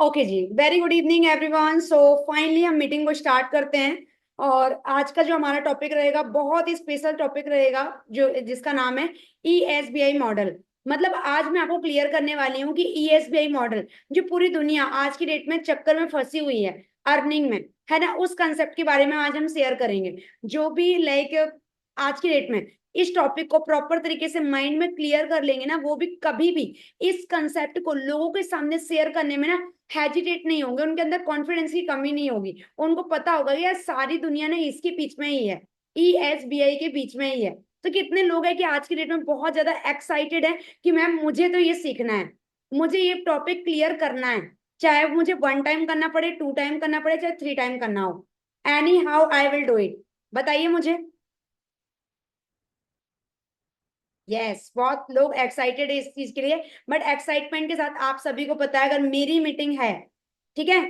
Okay जी, very good evening everyone. So finally हम meeting को स्टार्ट करते हैं। और आज का जो हमारा टॉपिक रहेगा बहुत ही स्पेशल टॉपिक रहेगा, जो जिसका नाम है ईएसबीआई मॉडल। मतलब आज मैं आपको क्लियर करने वाली हूँ कि ईएसबीआई मॉडल जो पूरी दुनिया आज की डेट में चक्कर में फंसी हुई है, अर्निंग में, है ना, उस कंसेप्ट के बारे में आज हम शेयर करेंगे। जो भी लाइक आज की डेट में इस टॉपिक को प्रॉपर तरीके से माइंड में क्लियर कर लेंगे ना, वो भी कभी भी इस कंसेप्ट को लोगों के सामने शेयर करने में ना हेजिटेट नहीं होंगे, उनके अंदर कॉन्फिडेंस की कमी नहीं होगी। उनको पता होगा कि यार सारी दुनिया ने इसके बीच में ही है, ईएसबीआई के बीच में ही है। तो कितने लोग हैं कि आज की डेट में बहुत ज्यादा एक्साइटेड है कि मैम मुझे तो ये सीखना है, मुझे ये टॉपिक क्लियर करना है, चाहे मुझे 1 टाइम करना पड़े, 2 टाइम करना पड़े, चाहे 3 टाइम करना हो, any how I will do it. बताइए मुझे। यस, बहुत लोग एक्साइटेड है इस चीज के लिए। बट एक्साइटमेंट के साथ आप सभी को पता है, अगर मेरी मीटिंग है, ठीक है,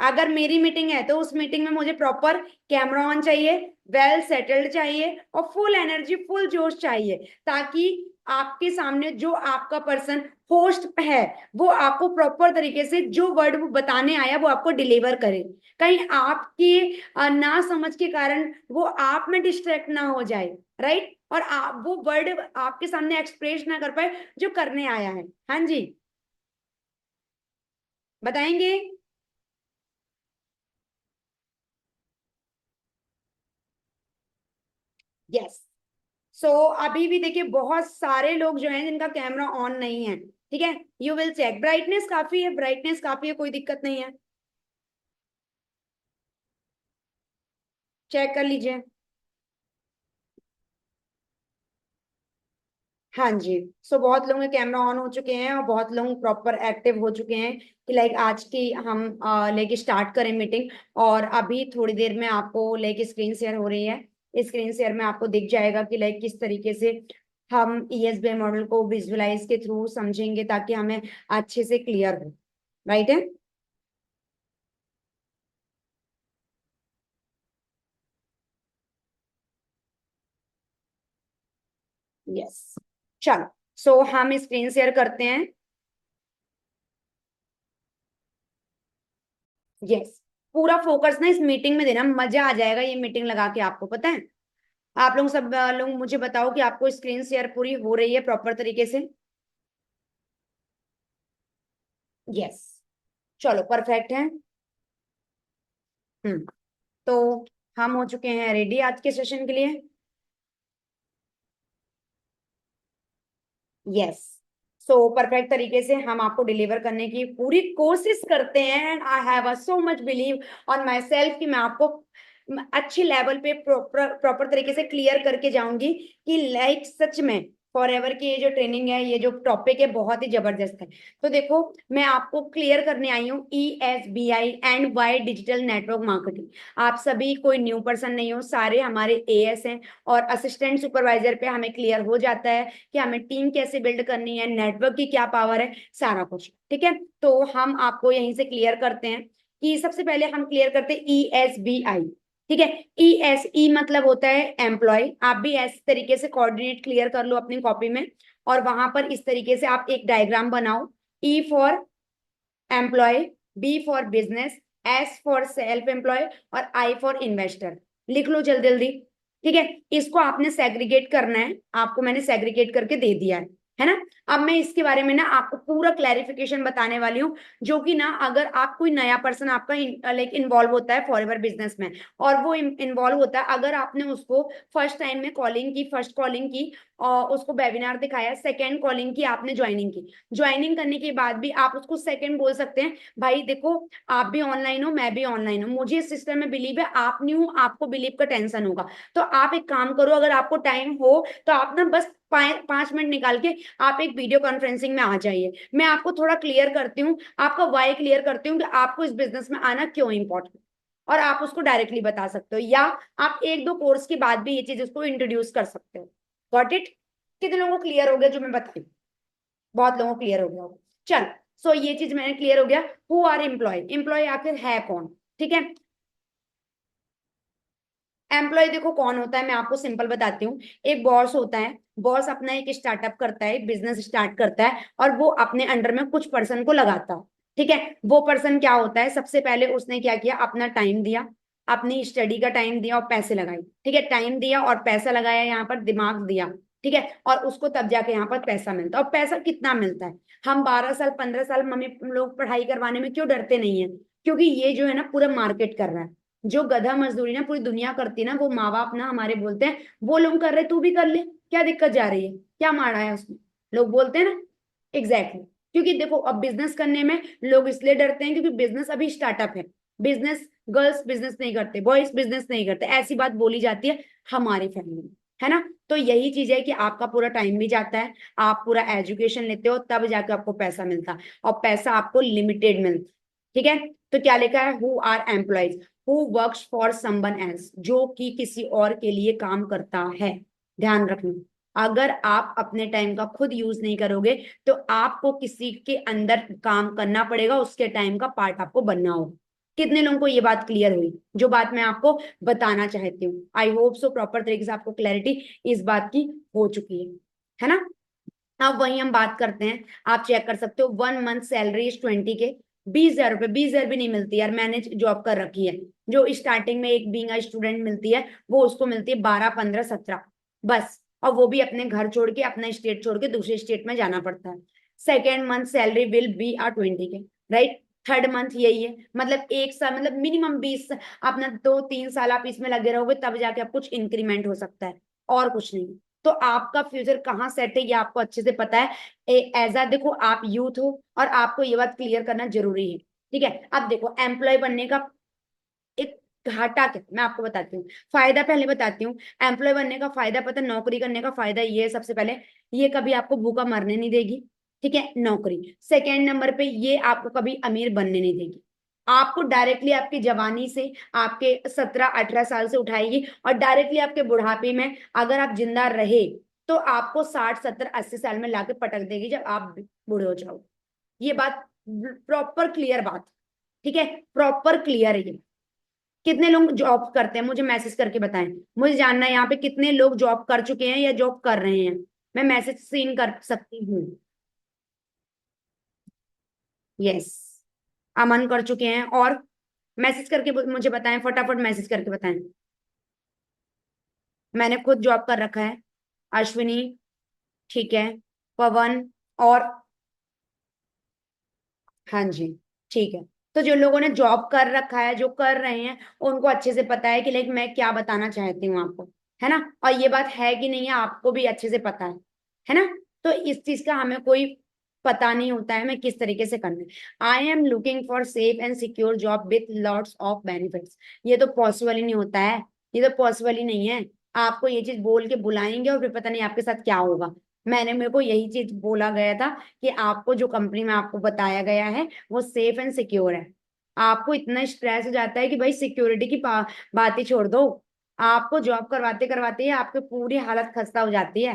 अगर मेरी मीटिंग है तो उस मीटिंग में मुझे प्रॉपर कैमरा ऑन चाहिए, वेल सेटल्ड चाहिए और फुल एनर्जी फुल जोश चाहिए, ताकि आपके सामने जो आपका पर्सन होस्ट है वो आपको प्रॉपर तरीके से जो वर्ड वो बताने आया वो आपको डिलीवर करे। कहीं आपकी ना समझ के कारण वो आप में डिस्ट्रैक्ट ना हो जाए, राइट, और आप वो वर्ड आपके सामने एक्सप्रेस ना कर पाए जो करने आया है। हाँ जी, बताएंगे। यस। सो अभी भी देखिए बहुत सारे लोग जो हैं जिनका कैमरा ऑन नहीं है, ठीक है। यू विल चेक, ब्राइटनेस काफी है, ब्राइटनेस काफी है, कोई दिक्कत नहीं है, चेक कर लीजिए। हाँ जी। सो बहुत लोगों के कैमरा ऑन हो चुके हैं और बहुत लोग प्रॉपर एक्टिव हो चुके हैं कि लाइक आज की हम लेके स्टार्ट करें मीटिंग। और अभी थोड़ी देर में आपको लाइक स्क्रीन शेयर हो रही है, स्क्रीन शेयर में आपको दिख जाएगा कि लाइक किस तरीके से हम ईएसबीआई मॉडल को विजुअलाइज के थ्रू समझेंगे ताकि हमें अच्छे से क्लियर हो। राइट है। यस। चलो, सो हम स्क्रीन शेयर करते हैं। यस। पूरा फोकस ना इस मीटिंग में देना, मजा आ जाएगा ये मीटिंग लगा के, आपको पता है। आप लोग सब लोग मुझे बताओ कि आपको स्क्रीन शेयर पूरी हो रही है प्रॉपर तरीके से। यस। चलो परफेक्ट है। हम्म। तो हम हो चुके हैं रेडी आज के सेशन के लिए। यस। सो परफेक्ट तरीके से हम आपको डिलीवर करने की पूरी कोशिश करते हैं, and I have so much believe on my self कि मैं आपको अच्छी लेवल पे प्रॉपर तरीके से क्लियर करके जाऊंगी कि लाइक सच में फॉर एवर की ये जो ट्रेनिंग है, ये जो टॉपिक है बहुत ही जबरदस्त है। तो देखो, मैं आपको क्लियर करने आई हूँ E S B I and why digital network marketing. आप सभी कोई न्यू पर्सन नहीं हो, सारे हमारे एएस हैं। और असिस्टेंट सुपरवाइजर पे हमें क्लियर हो जाता है कि हमें टीम कैसे बिल्ड करनी है, नेटवर्क की क्या पावर है, सारा कुछ, ठीक है। तो हम आपको यहीं से क्लियर करते हैं कि सबसे पहले हम क्लियर करते हैं ई एस बी आई। ठीक है। ई एस ई मतलब होता है एम्प्लॉय। आप भी इस तरीके से कोऑर्डिनेट क्लियर कर लो अपनी कॉपी में, और वहां पर इस तरीके से आप एक डायग्राम बनाओ। E for employ, B for business, S for self employ और आई फॉर इन्वेस्टर। लिख लो जल्दी जल्दी। ठीक है। इसको आपने सेग्रीगेट करना है, आपको मैंने सेग्रीगेट करके दे दिया है ना। अब मैं इसके बारे में ना आपको पूरा क्लैरिफिकेशन बताने वाली हूँ, जो कि ना अगर आप कोई नया पर्सन आपका लाइक इन्वॉल्व होता है फॉरएवर बिजनेस में, और वो इन्वॉल्व होता है, अगर आपने उसको फर्स्ट टाइम में कॉलिंग की, फर्स्ट कॉलिंग की और उसको वेबिनार दिखाया, सेकेंड कॉलिंग की, आपने ज्वाइनिंग की, ज्वाइनिंग करने के बाद भी आप उसको सेकेंड बोल सकते हैं, भाई देखो आप भी ऑनलाइन हो, मैं भी ऑनलाइन हूँ, मुझे इस सिस्टम में बिलीव है, आप न्यू, आपको बिलीव का टेंशन होगा। तो आप एक काम करो, अगर आपको टाइम हो तो आप ना बस 5 मिनट निकाल के आप एक वीडियो कॉन्फ्रेंसिंग में आ जाइए। मैं आपको थोड़ा क्लियर करती हूँ, आपका वाई क्लियर करती हूँ कि आपको इस बिजनेस में आना क्यों इंपॉर्टेंट, और आप उसको डायरेक्टली बता सकते हो, या आप एक दो कोर्स के बाद भी ये चीज उसको इंट्रोड्यूस कर सकते हो। Got it. कितने लोगों को क्लियर हो गया जो मैं बताई? बहुत लोगों को क्लियर हो गया होगा। चल, सो ये चीज मैंने क्लियर हो गया। हु आर एम्प्लॉय, एम्प्लॉय आखिर है कौन? ठीक है। एम्प्लॉय देखो कौन होता है, मैं आपको सिंपल बताती हूँ। एक बॉस होता है, बॉस अपना एक स्टार्टअप करता है, बिजनेस स्टार्ट करता है, और वो अपने अंडर में कुछ पर्सन को लगाता है। ठीक है, वो पर्सन क्या होता है, सबसे पहले उसने क्या किया, अपना टाइम दिया, अपनी स्टडी का टाइम दिया और पैसे लगाए। ठीक है, टाइम दिया और पैसा लगाया, यहाँ पर दिमाग दिया। ठीक है, और उसको तब जाके यहाँ पर पैसा मिलता है। और पैसा कितना मिलता है, हम 12 साल 15 साल मम्मी लोग पढ़ाई करवाने में क्यों डरते नहीं है, क्योंकि ये जो है ना पूरा मार्केट कर रहा है। जो गधा मजदूरी ना पूरी दुनिया करती है ना, वो माँ बाप ना हमारे बोलते हैं वो लोग कर रहे तू भी कर ले, क्या दिक्कत जा रही है, क्या माड़ा है उसमें, लोग बोलते हैं ना। एग्जैक्टली, क्योंकि देखो अब बिजनेस करने में लोग इसलिए डरते हैं क्योंकि बिजनेस अभी स्टार्टअप है। बिजनेस, गर्ल्स बिजनेस नहीं करते, बॉयज बिजनेस नहीं करते, ऐसी बात बोली जाती है हमारी फैमिली में, है ना। तो यही चीज है कि आपका पूरा टाइम भी जाता है, आप पूरा एजुकेशन लेते हो तब जाके आपको पैसा मिलता है, और पैसा आपको लिमिटेड मिलता है। ठीक है, तो क्या लिखा है, who are employees who works for someone else, जो कि किसी और के लिए काम करता है। ध्यान रखना, अगर आप अपने टाइम का खुद यूज नहीं करोगे तो आपको किसी के अंदर काम करना पड़ेगा, उसके टाइम का पार्ट आपको बनना होगा। कितने लोगों को ये बात क्लियर हुई, जो बात मैं आपको बताना चाहती हूँ। आई होप सो प्रॉपर तरीके से आपको क्लैरिटी इस बात की हो चुकी है ना। अब वही हम बात करते हैं, आप चेक कर सकते हो 1 मंथ सैलरी इज 20 के। 20,000 रुपए, 20,000 भी नहीं मिलती यार, मैंने जॉब कर रखी है। जो स्टार्टिंग में एक बीइंग स्टूडेंट मिलती है वो उसको मिलती है 12 15 17 बस, और वो भी अपने घर छोड़ के अपना स्टेट छोड़ के दूसरे स्टेट में जाना पड़ता है। Second month salary will be आ 20 के, राइट। थर्ड मंथ यही है, मतलब 1 साल, मतलब मिनिमम 20, अपना 2 3 साल आप इसमें लगे रहोगे तब जाके आप कुछ इंक्रीमेंट हो सकता है, और कुछ नहीं। तो आपका फ्यूचर कहाँ सेट है ये आपको अच्छे से पता है। एज आ देखो आप यूथ हो और आपको ये बात क्लियर करना जरूरी है। ठीक है, अब देखो एम्प्लॉय बनने का एक घाटा क्या, मैं आपको बताती हूँ। फायदा पहले बताती हूँ। एम्प्लॉय बनने का फायदा पता है, नौकरी करने का फायदा ये है, सबसे पहले ये कभी आपको भूखा मरने नहीं देगी। ठीक है, नौकरी। सेकेंड नंबर पे ये आपको कभी अमीर बनने नहीं देगी, आपको डायरेक्टली आपकी जवानी से, आपके 17 18 साल से उठाएगी और डायरेक्टली आपके बुढ़ापे में अगर आप जिंदा रहे तो आपको 60 70 80 साल में लाके पटक देगी जब आप बूढ़े हो जाओ। ये बात प्रॉपर क्लियर बात। ठीक है, प्रॉपर क्लियर है ये। कितने लोग जॉब करते हैं मुझे मैसेज करके बताएं, मुझे जानना है यहाँ पे कितने लोग जॉब कर चुके हैं या जॉब कर रहे हैं। मैं मैसेज सीन कर सकती हूँ। यस, अमन कर चुके हैं, और मैसेज करके मुझे बताएं, फटाफट मैसेज करके बताएं। मैंने खुद जॉब कर रखा है। अश्विनी, ठीक है, पवन, और हाँ जी, ठीक है। तो जो लोगों ने जॉब कर रखा है, जो कर रहे हैं, उनको अच्छे से पता है कि लाइक मैं क्या बताना चाहती हूँ आपको, है ना। और ये बात है कि नहीं है आपको भी अच्छे से पता है ना। तो इस चीज का हमें कोई पता नहीं होता है मैं किस तरीके से करना है। I am looking for safe and secure job with lots of benefits, ये तो पॉसिबल ही नहीं होता है, ये तो पॉसिबल ही नहीं है। आपको ये चीज बोल के बुलाएंगे और फिर पता नहीं आपके साथ क्या होगा। मैंने, मेरे को यही चीज बोला गया था कि आपको जो कंपनी में आपको बताया गया है वो सेफ एंड सिक्योर है। आपको इतना स्ट्रेस हो जाता है कि भाई सिक्योरिटी की बात ही छोड़ दो, आपको जॉब करवाते करवाते ही आपकी पूरी हालत खस्ता हो जाती है।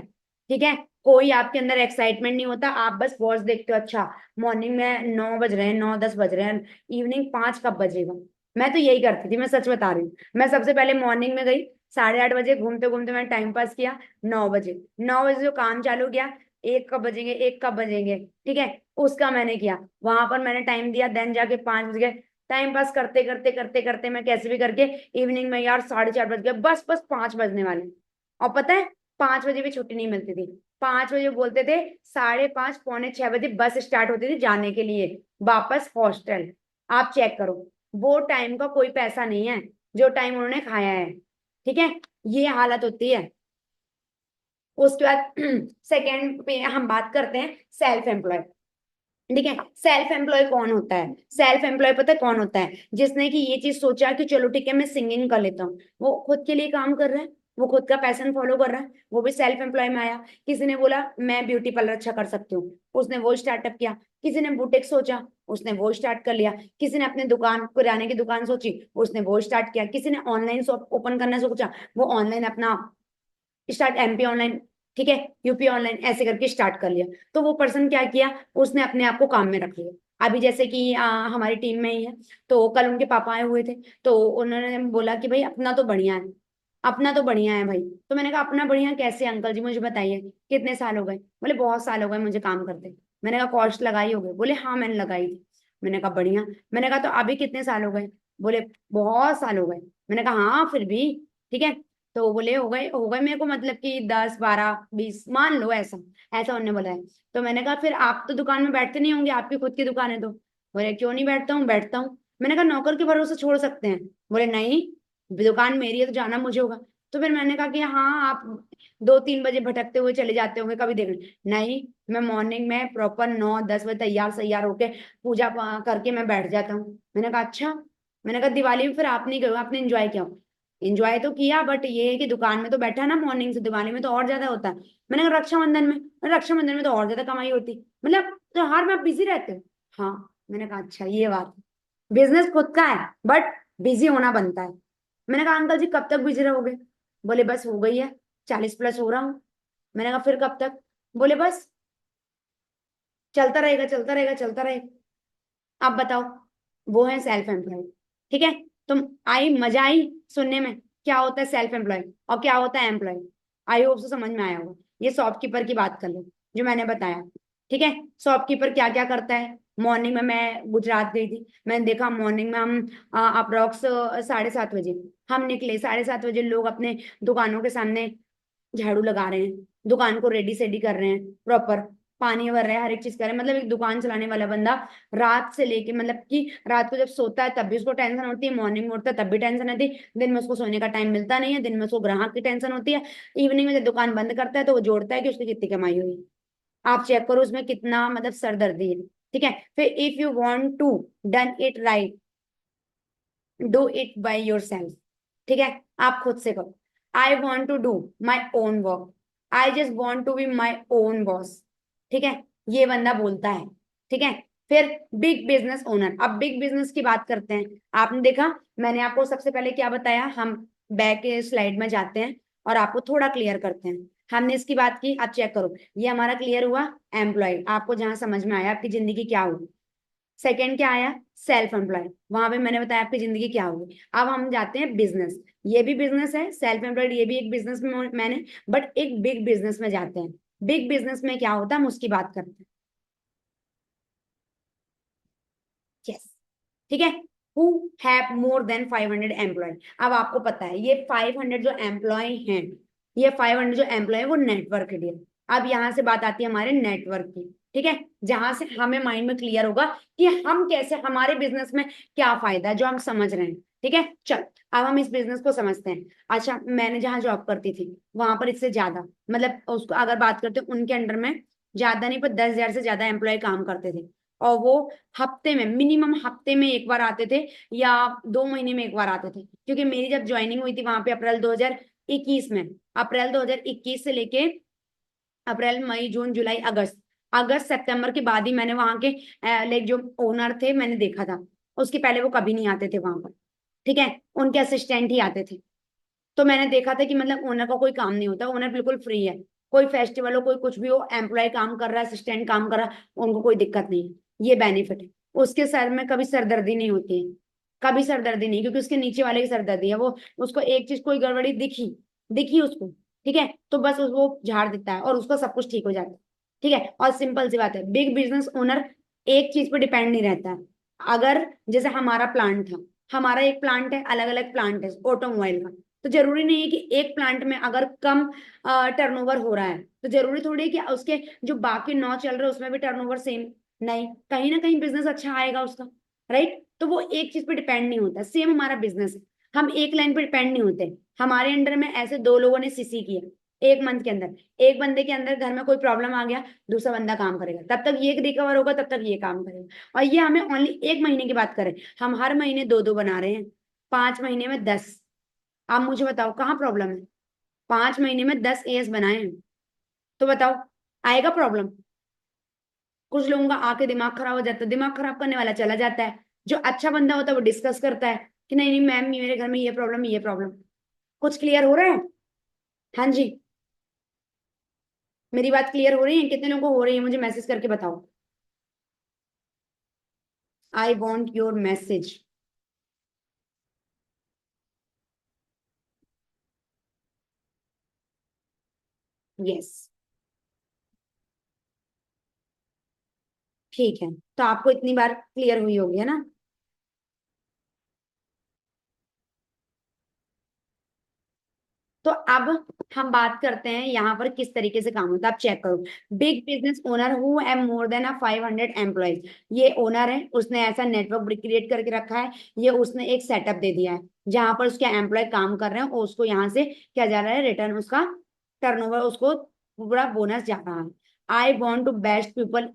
ठीक है, कोई आपके अंदर एक्साइटमेंट नहीं होता, आप बस वॉच देखते हो, अच्छा मॉर्निंग में 9 बज रहे हैं, 9 10 बज रहे हैं, इवनिंग 5 कब बजेगा। मैं तो यही करती थी, मैं सच बता रही हूँ। मैं सबसे पहले मॉर्निंग में गई, 8:30 बजे घूमते घूमते मैंने टाइम पास किया। 9 बजे, 9 बजे जो काम चालू किया, 1 कब बजेंगे, 1 कब बजेंगे, ठीक है, उसका मैंने किया, वहां पर मैंने टाइम दिया, देन जाके 5 बज गए। टाइम पास करते करते करते करते मैं कैसे भी करके इवनिंग में यार 4:30 बज गए, बस बस 5 बजने वाले। और पता है 5 बजे भी छुट्टी नहीं मिलती थी। 5 बजे बोलते थे, 5:30 पौने 6 बजे बस स्टार्ट होती थी जाने के लिए वापस हॉस्टल। आप चेक करो, वो टाइम का कोई पैसा नहीं है जो टाइम उन्होंने खाया है। ठीक है, ये हालत होती है। उसके बाद सेकेंड पे हम बात करते हैं सेल्फ एम्प्लॉय। ठीक है, सेल्फ एम्प्लॉय कौन होता है, सेल्फ एम्प्लॉय पता है कौन होता है, जिसने कि ये चीज सोचा कि चलो ठीक है मैं सिंगिंग कर लेता हूँ, वो खुद के लिए काम कर रहा है, वो खुद का पैशन फॉलो कर रहा है, वो भी सेल्फ एम्प्लॉय में आया। किसी ने बोला मैं ब्यूटी पार्लर अच्छा कर सकती हूँ, उसने वो स्टार्टअप किया। किसी ने बुटीक सोचा, उसने वो स्टार्ट कर लिया। किसी ने अपने दुकान, किराने की दुकान सोची, उसने वो स्टार्ट किया। किसी ने ऑनलाइन शॉप ओपन करना सोचा, वो ऑनलाइन अपना स्टार्ट, एमपी ऑनलाइन, ठीक है, यूपी ऑनलाइन, ऐसे करके स्टार्ट कर लिया। तो वो पर्सन क्या किया, उसने अपने आप को काम में रख लिया। अभी जैसे कि हमारी टीम में ही है, तो कल उनके पापा आए हुए थे, तो उन्होंने बोला कि भाई अपना तो बढ़िया है, अपना तो बढ़िया है भाई। तो मैंने कहा अपना बढ़िया कैसे अंकल जी, मुझे बताइए कितने साल हो गए। बोले बहुत साल हो गए मुझे काम करते। मैंने कहा कॉस्ट लगाई होगी, बोले हाँ मैंने लगाई थी। मैंने कहा बढ़िया। मैंने कहा तो अभी कितने साल हो गए? बोले बहुत साल हो गए। मैंने कहा हाँ फिर भी ठीक है। तो वो बोले हो गए मेरे को मतलब कि 10 12 20 मान लो, ऐसा ऐसा उन्होंने बोला है। तो मैंने कहा फिर आप तो दुकान में बैठते नहीं होंगे, आपकी खुद की दुकान है तो? बोले क्यों नहीं बैठता हूँ, बैठता हूँ। मैंने कहा नौकर के भरोसे छोड़ सकते हैं? बोले नहीं, दुकान मेरी है तो जाना मुझे होगा। तो फिर मैंने कहा कि हाँ आप 2 3 बजे भटकते हुए चले जाते होंगे कभी देख नहीं, मैं मॉर्निंग में प्रॉपर 9 10 बजे तैयार सैयार होके पूजा करके मैं बैठ जाता हूँ। मैंने कहा अच्छा। मैंने कहा दिवाली में फिर आप नहीं गए, आपने एंजॉय किया? एंजॉय तो किया बट ये है कि दुकान में तो बैठा ना मॉर्निंग से, दिवाली में तो और ज्यादा होता है। मैंने कहा रक्षाबंधन में तो और ज्यादा कमाई होती, मतलब त्योहार में आप बिजी रहते हो? हाँ। मैंने कहा अच्छा ये बात है, बिजनेस खुद का है बट बिजी होना बनता है। मैंने कहा अंकल जी कब तक बिजी रहोगे? बोले बस हो गई है, 40+ हो रहा हूँ। मैंने कहा फिर कब तक? बोले बस चलता रहेगा चलता रहेगा चलता रहेगा। आप बताओ, वो है सेल्फ एम्प्लॉयड। ठीक है। तुम आई मजा आई सुनने में क्या होता है सेल्फ एम्प्लॉयड और क्या होता है एम्प्लॉयड? आई होप से समझ में आया होगा। ये शॉपकीपर की बात कर लो जो मैंने बताया। ठीक है। शॉपकीपर क्या क्या करता है? मॉर्निंग में मैं गुजरात गई थी, मैंने देखा मॉर्निंग में हम अप्रोक्स 7:30 बजे हम निकले। 7:30 बजे लोग अपने दुकानों के सामने झाड़ू लगा रहे हैं, दुकान को रेडी सेडी कर रहे हैं प्रॉपर, पानी भर रहे हैं, हर एक चीज कर रहे हैं। मतलब एक दुकान चलाने वाला बंदा रात से लेके मतलब कि रात को जब सोता है तब भी उसको टेंशन होती है, मॉर्निंग में उठता है तब भी टेंशन होती है, दिन में उसको सोने का टाइम मिलता नहीं है, दिन में उसको ग्राहक की टेंशन होती है, इवनिंग में जब दुकान बंद करता है तो वो जोड़ता है कि उसकी कितनी कमाई हुई। आप चेक करो उसमें कितना मतलब सरदर्दी है। ठीक है। फिर if you want to done it right, do it by yourself. ठीक है। आप खुद से करो। I want to do my own work, I just want to be my own boss. ठीक है। ये बंदा बोलता है। ठीक है। फिर बिग बिजनेस ओनर, अब बिग बिजनेस की बात करते हैं। आपने देखा मैंने आपको सबसे पहले क्या बताया, हम बैक के स्लाइड में जाते हैं और आपको थोड़ा क्लियर करते हैं। हमने इसकी बात की, आप चेक करो ये हमारा क्लियर हुआ। एम्प्लॉय आपको जहां समझ में आया आपकी जिंदगी क्या होगी। सेकंड क्या आया? सेल्फ एम्प्लॉयड, वहां पे मैंने बताया आपकी जिंदगी क्या होगी। अब हम जाते हैं बिजनेस, ये भी बिजनेस है, सेल्फ एम्प्लॉयड ये भी एक बिजनेस में मैंने, बट एक बिग बिजनेस में जाते हैं। बिग बिजनेस में क्या होता है हम उसकी बात करते हैं। यस। ठीक है। Who have more than 500 employ. अब आपको पता है ये 500 जो एम्प्लॉय हैं, ये 500 जो एम्प्लॉय है वो नेटवर्क के लिए। अब यहां से बात आती है हमारे नेटवर्क की। ठीक है। जहां से हमें माइंड में क्लियर होगा कि हम कैसे हमारे बिजनेस में क्या फायदा है जो हम समझ रहे हैं। ठीक है। चल अब हम इस बिजनेस को समझते हैं। अच्छा मैंने जहां जॉब करती थी वहां पर इससे ज्यादा, मतलब उसको अगर बात करते हैं उनके अंडर में ज्यादा नहीं पर 10,000 से ज्यादा एम्प्लॉय काम करते थे। और वो हफ्ते में मिनिमम हफ्ते में एक बार आते थे या 2 महीने में एक बार आते थे, क्योंकि मेरी जब ज्वाइनिंग हुई थी वहां पे अप्रैल 2021 में, अप्रैल 2021 से लेके अप्रैल मई जून जुलाई अगस्त, अगस्त सितंबर के बाद ही मैंने वहां के लाइक जो ओनर थे मैंने देखा था। उसके पहले वो कभी नहीं आते थे वहां पर। ठीक है। उनके असिस्टेंट ही आते थे। तो मैंने देखा था कि मतलब ओनर का कोई काम नहीं होता, ओनर बिल्कुल फ्री है। कोई फेस्टिवल हो कोई कुछ भी हो, एम्प्लॉय काम कर रहा है असिस्टेंट काम कर रहा है, उनको कोई दिक्कत नहीं है। ये बेनिफिट है। उसके सर में कभी सरदर्दी नहीं होती है, कभी सरदर्दी नहीं, क्योंकि उसके नीचे वाले की सरदर्दी है। वो उसको एक चीज कोई गड़बड़ी दिखी, दिखी उसको, ठीक है, तो बस वो झाड़ देता है और उसका सब कुछ ठीक हो जाता है। ठीक है। और सिंपल सी बात है बिग बिजनेस ओनर एक चीज पे डिपेंड नहीं रहता है। अगर जैसे हमारा प्लांट था, हमारा एक प्लांट है, अलग अलग प्लांट है ऑटोमोबाइल का, तो जरूरी नहीं है कि एक प्लांट में अगर कम टर्नओवर हो रहा है तो जरूरी थोड़ी है कि उसके जो बाकी 9 चल रहे हैं उसमें भी टर्नओवर सेम। नहीं, कहीं ना कहीं बिजनेस अच्छा आएगा उसका। राइट। तो वो एक चीज पे डिपेंड नहीं होता। सेम हमारा बिजनेस है, हम एक लाइन पे डिपेंड नहीं होते। हमारे अंडर में ऐसे 2 लोगों ने सीसी किया 1 मंथ के अंदर, एक बंदे के अंदर घर में कोई प्रॉब्लम आ गया, दूसरा बंदा काम करेगा, तब तक ये रिकवर होगा, तब तक ये काम करेगा। और ये हमें ओनली 1 महीने की बात करें, हम हर महीने दो दो बना रहे हैं, 5 महीने में 10। आप मुझे बताओ कहाँ प्रॉब्लम है? 5 महीने में 10 एएस बनाए हैं, तो बताओ आएगा प्रॉब्लम? कुछ लोगों का आके दिमाग खराब हो जाता है, दिमाग खराब करने वाला चला जाता है। जो अच्छा बंदा होता है वो डिस्कस करता है कि नहीं नहीं मैम मेरे घर में ये प्रॉब्लम ये प्रॉब्लम। कुछ क्लियर हो रहा है? हाँ जी। मेरी बात क्लियर हो रही है? कितने लोगों को हो रही है मुझे मैसेज करके बताओ। I want your message. Yes. ठीक है, तो आपको इतनी बार क्लियर हुई होगी, है ना? तो अब हम बात करते हैं यहाँ पर किस तरीके से काम होता है, आप चेक करो। Big business owner who have more than 500 employees, ये ओनर है, उसने ऐसा नेटवर्क क्रिएट करके रखा है। ये उसने एक सेटअप दे दिया है जहां पर उसके एम्प्लॉय काम कर रहे हैं और उसको यहाँ से क्या जा रहा है, रिटर्न उसका टर्नओवर, उसको पूरा बोनस जा रहा है। I want to best people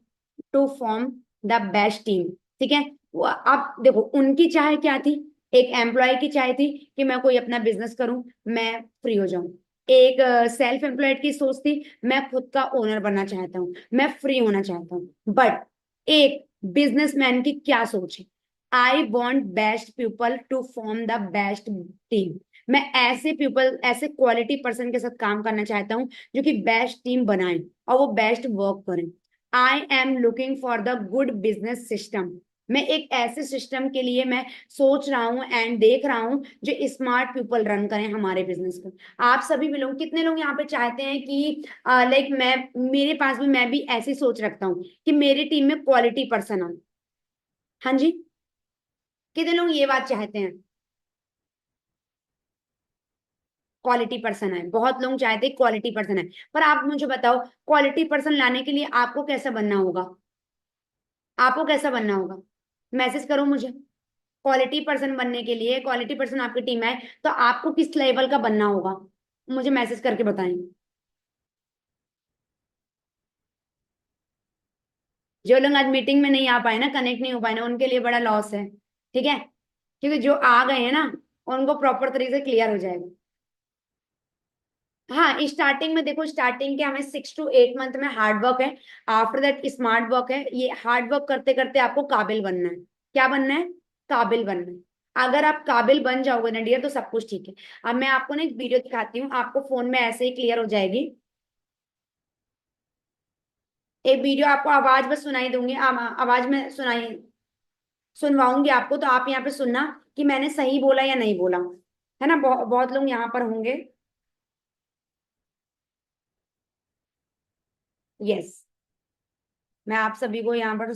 to form the best team. ठीक है, अब देखो उनकी चाह क्या थी, एक एम्प्लॉय की चाह थी कि मैं कोई अपना बिजनेस करूं, मैं फ्री हो जाऊं। एक सेल्फ एम्प्लॉयड की सोच थी, मैं खुद का ओनर बनना चाहता हूँ, मैं फ्री होना चाहता हूँ। बट एक बिजनेसमैन की क्या सोच है, I want best people to form the best team. मैं ऐसे पीपल, ऐसे क्वालिटी पर्सन के साथ काम करना चाहता हूँ जो कि बेस्ट टीम बनाए और वो बेस्ट वर्क करें। I am looking for the good business system. मैं एक ऐसे सिस्टम के लिए मैं सोच रहा हूँ एंड देख रहा हूँ जो स्मार्ट पीपल रन करें हमारे बिजनेस को। आप सभी भी लोग, कितने लोग यहाँ पे चाहते हैं कि लाइक मैं, मेरे पास भी, मैं भी ऐसी सोच रखता हूँ कि मेरी टीम में क्वालिटी पर्सन आए। हाँ जी, कितने लोग ये बात चाहते हैं, क्वालिटी पर्सन है? बहुत लोग चाहते हैं क्वालिटी पर्सन है। पर आप मुझे बताओ, क्वालिटी पर्सन लाने के लिए आपको कैसा बनना होगा? आपको कैसा बनना होगा? मैसेज करो मुझे। क्वालिटी पर्सन बनने के लिए, क्वालिटी पर्सन आपकी टीम है तो आपको किस लेवल का बनना होगा, मुझे मैसेज करके बताएं। जो लोग आज मीटिंग में नहीं आ पाए ना, कनेक्ट नहीं हो पाए ना, उनके लिए बड़ा लॉस है। ठीक है, क्योंकि जो आ गए हैं ना, उनको प्रॉपर तरीके से क्लियर हो जाएगा। हाँ, स्टार्टिंग में देखो, स्टार्टिंग के हमें 6 to 8 मंथ में हार्ड वर्क है, आफ्टर दैट स्मार्ट वर्क है। ये हार्ड वर्क करते करते आपको काबिल बनना है। क्या बनना है? काबिल बनना है। अगर आप काबिल बन जाओगे ना डियर, तो सब कुछ ठीक है। अब मैं आपको ना एक वीडियो दिखाती हूँ, आपको फोन में ऐसे ही क्लियर हो जाएगी। एक वीडियो आपको आवाज बस सुनाई दूंगी, आवाज में सुनाई सुनवाऊंगी आपको, तो आप यहाँ पे सुनना कि मैंने सही बोला या नहीं बोला, है ना? बहुत लोग यहाँ पर होंगे। यस, मैं आप सभी को यहाँ पर,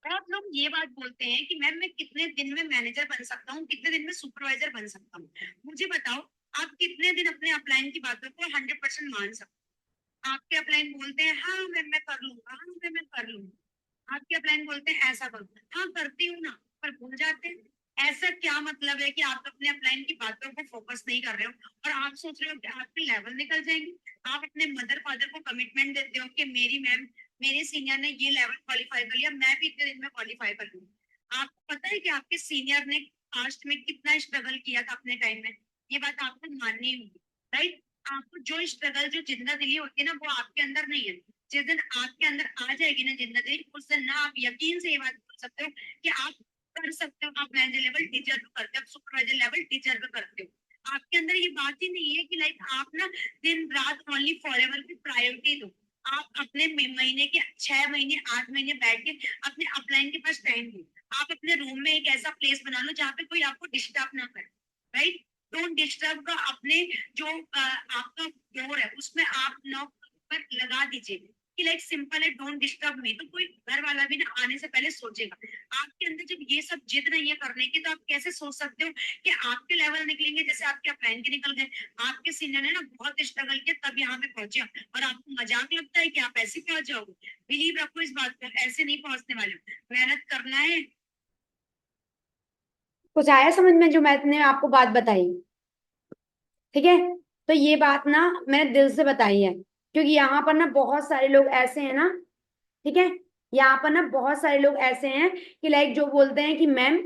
बहुत लोग ये बात बोलते हैं कि मैम मैं कितने दिन में मैनेजर बन सकता हूँ, कितने दिन में सुपरवाइजर बन सकता हूँ। मुझे बताओ, आप कितने दिन अपने अपलाइन की बातों को 100% मान सकते हो? आपके अपलाइन बोलते हैं हाँ मैम मैं कर लूंगा, हाँ मैम मैं कर लूंगा। आपके अपलाइन बोलते हैं ऐसा करो, हाँ करती हूँ ना, पर भूल जाते हैं। ऐसा क्या मतलब है कि आप अपने अपलाइन की बातों को फोकस नहीं कर रहे हो और आप सोच रहे हो कि आपके लेवल निकल जाएंगे? आप अपने मदर फादर को कमिटमेंट देते हो कि मेरी मैम, मेरे सीनियर ने ये लेवल क्वालिफाई कर लिया, मैं भी इतने दिन में क्वालिफाई कर लूंगा। आपको पता है कि आपके सीनियर ने पास्ट में कितना स्ट्रगल किया था अपने टाइम में? ये बात आपको माननी होगी, राइट? आपको जो स्ट्रगल, जो जिंदादिली होती है ना, वो आपके अंदर नहीं है। जिस दिन आपके अंदर आ जाएगी ना जिंदादिली, उस दिन ना आप यकीन से ये बात बोल सकते हो कि आप कर सकते हो। आप मैनेजर लेवल टीचर भी करते हो, आप सुपरवाइजर लेवल टीचर भी करते हो। आपके अंदर ये बात ही नहीं है कि लाइक आप ना दिन रात ओनली फॉरएवर की प्रायोरिटी दो। आप अपने महीने के 6 महीने 8 महीने बैठ के अपने अपलाइन के पास टाइम दो। आप अपने रूम में एक ऐसा प्लेस बना लो जहाँ पे कोई आपको डिस्टर्ब ना करे, राइट? डोंट डिस्टर्ब का अपने जो आपका डोर है उसमें आप लॉक पर लगा दीजिए कि लाइक सिंपल है, डोंट डिस्टर्ब मी। तो कोई घर वाला भी ना आने से पहले सोचेगा। आपके अंदर जब ये सब जिद नहीं है करने की, तो आप कैसे सोच सकते हो कि आपके लेवल निकलेंगे जैसे आपके अपलाइन के निकल गए? आपके सीनियर ने ना बहुत स्ट्रगल किया तब यहाँ पे पहुंचे, और आपको मजाक लगता है कि आप ऐसे पहुंच जाओगे? बिलीव रखो इस बात पर, ऐसे नहीं पहुंचने वाले हो। मेहनत करना है। कुछ आया समझ में जो मैंने आपको बात बताई? ठीक है, तो ये बात ना मैंने दिल से बताई है, क्योंकि यहाँ पर ना बहुत सारे लोग ऐसे हैं ना, ठीक है, यहाँ पर ना बहुत सारे लोग ऐसे हैं कि लाइक जो बोलते हैं कि मैम,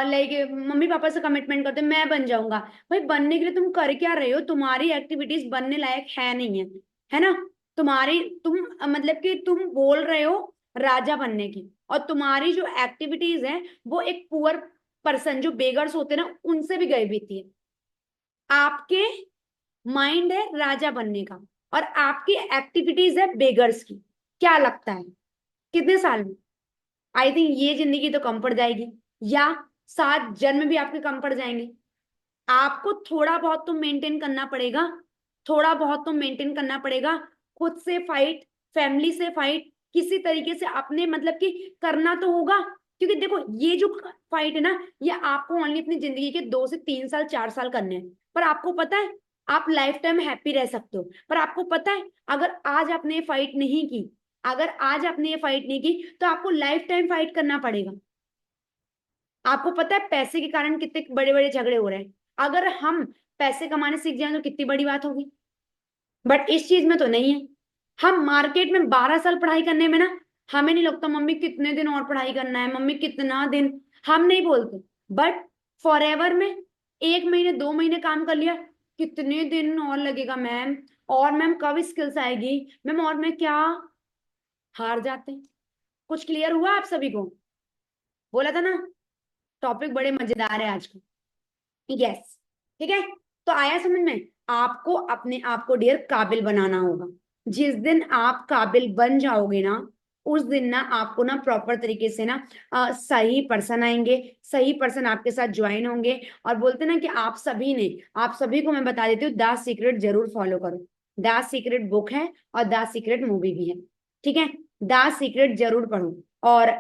लाइक मम्मी पापा से कमिटमेंट करते हैं, मैं बन जाऊंगा। भाई बनने के लिए तुम कर क्या रहे हो? तुम्हारी एक्टिविटीज बनने लायक है नहीं है, है ना? तुम्हारी, तुम मतलब कि तुम बोल रहे हो राजा बनने की, और तुम्हारी जो एक्टिविटीज है वो एक पुअर पर्सन, जो बेगर्स होते हैं ना, उनसे भी गई बीती है। आपके माइंड है राजा बनने का, और आपकी एक्टिविटीज है बेगर्स की। क्या लगता है कितने साल में? आई थिंक ये जिंदगी तो कम पड़ जाएगी, या 7 जन्म भी आपके कम पड़ जाएंगे। आपको थोड़ा बहुत तो मेंटेन करना पड़ेगा। थोड़ा बहुत तो मेंटेन करना पड़ेगा, खुद से फाइट, फैमिली से फाइट, किसी तरीके से अपने मतलब कि करना तो होगा। क्योंकि देखो ये जो फाइट है ना, ये आपको ओनली अपनी जिंदगी के 2 से 3 साल 4 साल करने हैं। पर आपको पता है आप लाइफ टाइम हैप्पी रह सकते हो। पर आपको पता है अगर आज आपने ये फाइट नहीं की, अगर आज आपने ये फाइट नहीं की तो आपको लाइफ टाइम फाइट करना पड़ेगा। आपको पता है पैसे के कारण कितने बड़े बड़े झगड़े हो रहे हैं। अगर हम पैसे कमाने सीख जाए तो कितनी बड़ी बात होगी। बट इस चीज में तो नहीं है। हम मार्केट में 12 साल पढ़ाई करने में ना, हमें नहीं लगता मम्मी कितने दिन और पढ़ाई करना है, मम्मी कितना दिन, हम नहीं बोलते। बट फॉर एवर में 1 महीने 2 महीने काम कर लिया, कितने दिन और लगेगा मैम, और मैम कब स्किल्स आएगी मैम, और मैं क्या, हार जाते हैं। कुछ क्लियर हुआ आप सभी को? बोला था ना टॉपिक बड़े मजेदार है आज का। यस, ठीक है। तो आया समझ में? आपको अपने आप को डियर काबिल बनाना होगा। जिस दिन आप काबिल बन जाओगे ना, उस दिन ना आपको ना प्रॉपर तरीके से ना सही पर्सन आएंगे, सही पर्सन आपके साथ ज्वाइन होंगे। और बोलते ना कि आप सभी ने, आप सभी को मैं बता देती हूँ, द सीक्रेट जरूर फॉलो करो। द सीक्रेट बुक है और द सीक्रेट मूवी भी है, ठीक है। द सीक्रेट जरूर पढ़ो। और